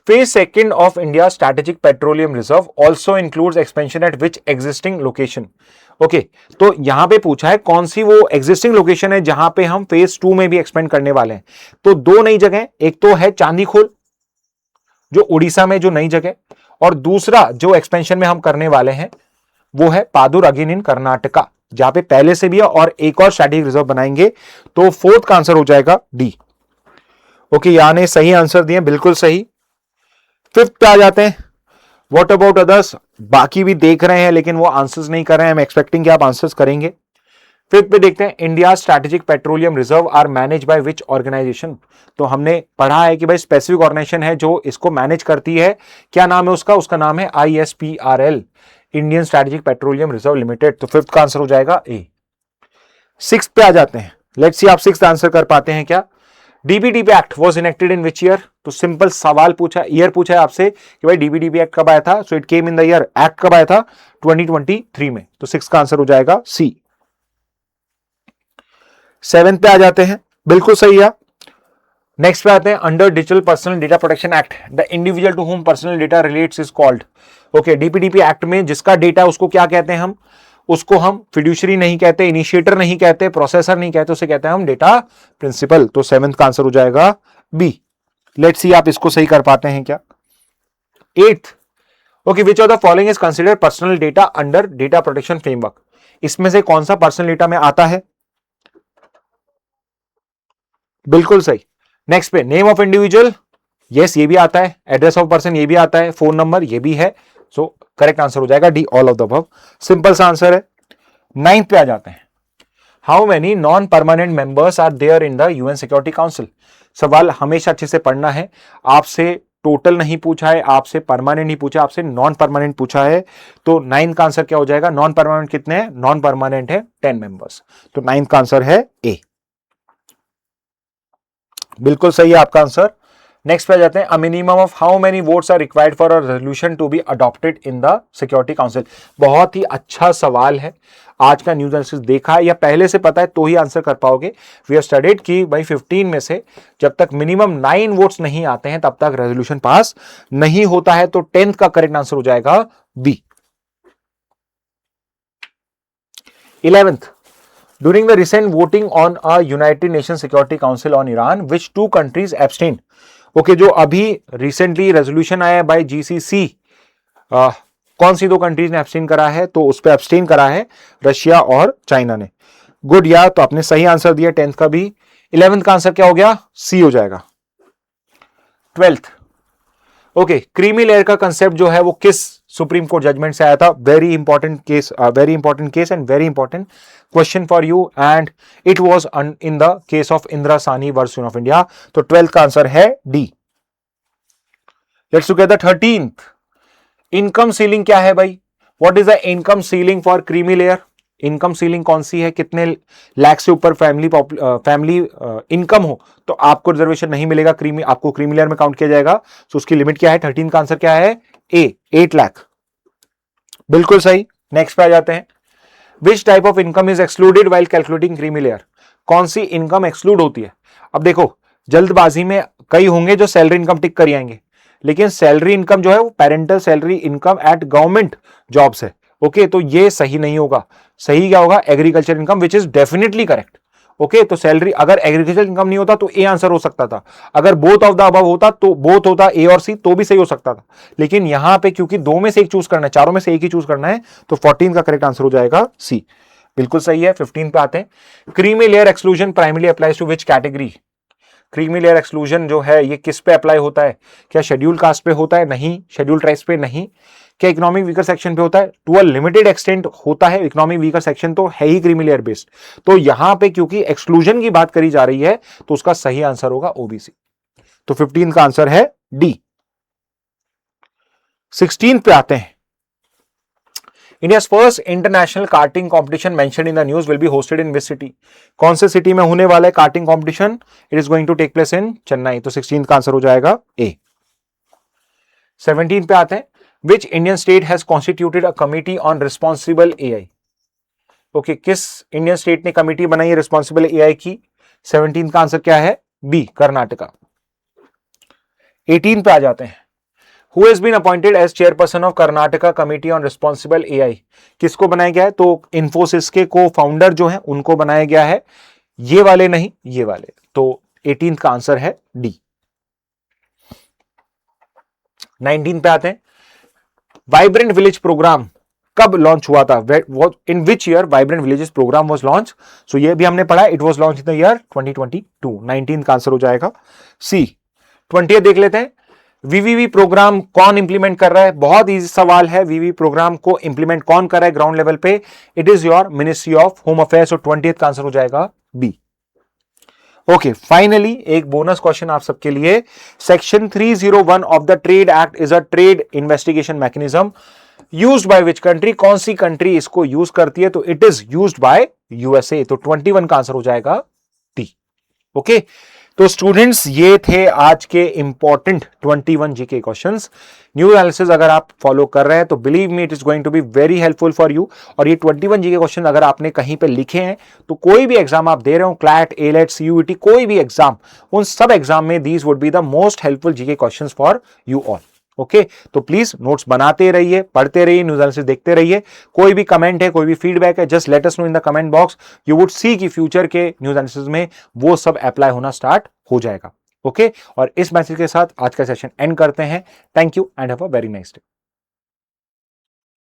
Phase second of India strategic petroleum reserve also includes expansion eight which existing location. Okay, तो यहां पे पूछा है कौन सी वो एग्जिस्टिंग लोकेशन है जहां पे हम फेज 2 में भी एक्सपेंड करने वाले हैं। तो दो नई जगह, एक तो है चांदीखोल जो उड़ीसा में जो नई जगह, और दूसरा जो एक्सपेंशन में हम करने वाले हैं वो है पादुर अगेन इन कर्नाटका, जहां पे पहले से भी है और एक और स्ट्रेटेजिक रिजर्व बनाएंगे। तो फोर्थ का आंसर हो जाएगा डी। ओके, यहां ने सही आंसर दिए, बिल्कुल सही। फिफ्थ पे आ जाते हैं। व्हाट अबाउट अदर्स, बाकी भी देख रहे हैं लेकिन वो आंसर्स नहीं कर रहे हैं, हम एक्सपेक्टिंग कि आप आंसर्स करेंगे। फिफ्थ पे देखते हैं, India strategic petroleum reserve are manage by which organisation. तो हमने पढ़ा है कि भाई स्पेसिफिक ऑर्गेनाइजेशन है जो इसको मैनेज करती है, क्या नाम है उसका? उसका नाम है ISPRL, Indian strategic petroleum reserve limited. तो फिफ्थ का आंसर हो जाएगा ए। सिक्स पे आ जाते हैं, लेट्स सी आप सिक्स आंसर कर पाते हैं क्या। DBDP act was enacted in which year. तो सिंपल सवाल पूछा, ईयर पूछा है आपसे कि भाई डीबीडीपी एक्ट कब आया था। So it came in the year, act कब आया था? 2023 में। तो सिक्स का आंसर हो जाएगा सी। सेवेंथ पे आ जाते हैं, बिल्कुल सही है। नेक्स्ट पे आते हैं, under digital personal data protection act the individual to home personal data relates is called. Okay, DPDP act में जिसका डेटा उसको क्या कहते हैं हम? उसको हम फिड्यूशरी नहीं कहते, इनिशिएटर नहीं कहते, प्रोसेसर नहीं कहते, उसे कहते हैं हम डेटा प्रिंसिपल। तो सेवेंथ का आंसर हो जाएगा बी। लेट्स सी आप इसको सही कर पाते हैं क्या। Eighth, okay, which of the following is considered personal data under data protection framework. इसमें से कौन सा पर्सनल डेटा में आता है? बिल्कुल सही। नेक्स्ट पे, नेम ऑफ इंडिविजुअल, यस ये भी आता है, एड्रेस ऑफ पर्सन ये भी आता है, फोन नंबर ये भी है। सो करेक्ट आंसर हो जाएगा D, all of the above. Simple सा आंसर है। नाइन्थ पे आ जाते हैं, how many non permanent members are there in the UN security council. सवाल हमेशा अच्छे से पढ़ना है, आपसे टोटल नहीं पूछा है, आपसे परमानेंट नहीं पूछा, आपसे नॉन परमानेंट पूछा है। तो नाइन्थ का आंसर क्या हो जाएगा? नॉन परमानेंट कितने हैं? नॉन परमानेंट है 10 मेंबर्स। तो नाइन्थ का आंसर है ए, बिल्कुल सही है आपका आंसर। नेक्स्ट पे जाते हैं, a minimum of how many votes are required for a resolution to be adopted in the security council. बहुत ही अच्छा सवाल है, आज का न्यूज एनालिसिस देखा है या पहले से पता है तो ही आंसर कर पाओगे। वी हैव स्टडीड कि भाई 15 में से जब तक मिनिमम 9 वोट्स नहीं आते हैं तब तक रेजोल्यूशन पास नहीं होता है। तो 10th का करेक्ट आंसर हो जाएगा B. 11th, during the recent voting on a United Nations Security Council on Iran, which two countries abstained? Okay, जो अभी रिसेंटली रेजोल्यूशन आया है बाय GCC, कौन सी दो कंट्रीज ने एब्सटेन करा है? तो उस पर एब्सटेन करा है रशिया और चाइना ने। गुड यार, तो आपने सही आंसर दिया 10th का भी। 11th का आंसर क्या हो गया? सी हो जाएगा। 12th, ओके, क्रीमी लेयर का कंसेप्ट जो है वो किस सुप्रीम कोर्ट जजमेंट से आया था? Very important case, very important case and very important question for you, and it was in the case of Indira Sahni versus union of India. तो 12th का आंसर है D. Let's look at the 13th, income ceiling क्या है भाई? What is the income ceiling for creamy layer? Income ceiling कौन सी है? कितने लाख से ऊपर फैमिली इनकम हो तो आपको रिजर्वेशन नहीं मिलेगा, क्रीमी आपको क्रीमी लेयर में काउंट किया जाएगा। तो उसकी लिमिट क्या है? 13 का आंसर क्या है? ए, 8 लाख, बिल्कुल सही। नेक्स्ट पे आ जाते हैं, which type of income is excluded while calculating creamy layer. कौन सी इनकम एक्सक्लूड होती है? अब देखो, जल्दबाजी में कई होंगे जो सैलरी इनकम टिक कर आएंगे, लेकिन सैलरी इनकम जो है वो parental salary income eight government jobs है। ओके, तो ये सही नहीं होगा। सही क्या होगा? Agriculture income, which is definitely correct. Okay, तो सैलरी, अगर एग्रीकल्चर इनकम नहीं होता तो ए आंसर हो सकता था, अगर बोथ ऑफ द अबव होता तो बोथ होता ए और सी तो भी सही हो सकता था, लेकिन यहां पे क्योंकि दो में से एक चूज करना है, चारों में से एक ही चूज करना है, तो 14 का करेक्ट आंसर हो जाएगा सी, बिल्कुल सही है। 15 पे आते हैं, creamy layer exclusion primary applies to which category. Creamy layer exclusion जो है ये किस पे अप्लाई होता है? क्या शेड्यूल कास्ट पे होता है? नहीं। शेड्यूल ट्राइब्स पे? नहीं। क्या इकोनॉमिक वीकर सेक्शन पे होता है? टू अ लिमिटेड एक्सटेंट होता है, इकोनॉमिक वीकर सेक्शन तो है ही क्रीमी लेयर बेस्ड। तो यहां पे क्योंकि एक्सक्लूजन की बात करी जा रही है तो उसका सही आंसर होगा ओबीसी। तो 15 का आंसर है डी। 16 पे आते हैं, India's first international karting competition mentioned in the news will be hosted in which city? कौन से सिटी में होने वाला है karting competition? It is going to take place in Chennai. तो 16 का आंसर हो जाएगा ए। 17 पे आते हैं, which Indian state has constituted a committee on responsible AI. Okay, किस इंडियन स्टेट ने कमिटी बनाई है रिस्पॉन्सिबल एआई की? 17 का आंसर क्या है? बी, कर्नाटका। 18 पे आ जाते हैं, who has been appointed as chairperson of Karnataka committee on responsible AI. किसको बनाया गया है? तो इन्फोसिस के को फाउंडर जो है उनको बनाया गया है, ये वाले नहीं, ये वाले। तो 18 का आंसर है डी। 19 पे आते हैं, वाइब्रेंट विलेज प्रोग्राम कब लॉन्च हुआ था? In which year vibrant villages programme was launch? So ये भी हमने पढ़ा, it was launch in the year 2022। 19 का आंसर हो जाएगा सी। 20 देख लेते हैं, वीवीवी प्रोग्राम कौन इंप्लीमेंट कर रहा है? बहुत इजी सवाल है, वीवी प्रोग्राम को इंप्लीमेंट कौन कर रहा है ग्राउंड लेवल पे? It is your ministry of home affairs. और 20 का आंसर हो जाएगा बी। ओके, फाइनली एक बोनस क्वेश्चन आप सबके लिए। Section 301 of the trade act is a trade investigation mechanism used by which country? कौन सी कंट्री इसको यूज करती है? तो it is used by USA. तो 21 का आंसर हो जाएगा डी। ओके, तो स्टूडेंट्स ये थे आज के important 21 GK questions. New analysis अगर आप फॉलो कर रहे हैं तो believe me it is going to be very helpful for you. और ये 21 जीके क्वेश्चन अगर आपने कहीं पे लिखे हैं तो कोई भी एग्जाम आप दे रहे हो, क्लैट, एलेट, सीयूईटी, कोई भी एग्जाम, उन सब एग्जाम में these would be the most helpful GK questions for you all. Okay, तो प्लीज नोट्स बनाते रहिए, पढ़ते रहिए, न्यूज़ एनालिसिस देखते रहिए। कोई भी कमेंट है, कोई भी फीडबैक है, just let us know in the comment box. You would see कि फ्यूचर के न्यूज़ एनालिसिस में वो सब अप्लाई होना स्टार्ट हो जाएगा। ओके, और इस मैसेज के साथ आज का सेशन एंड करते हैं। Thank you and have a very nice day.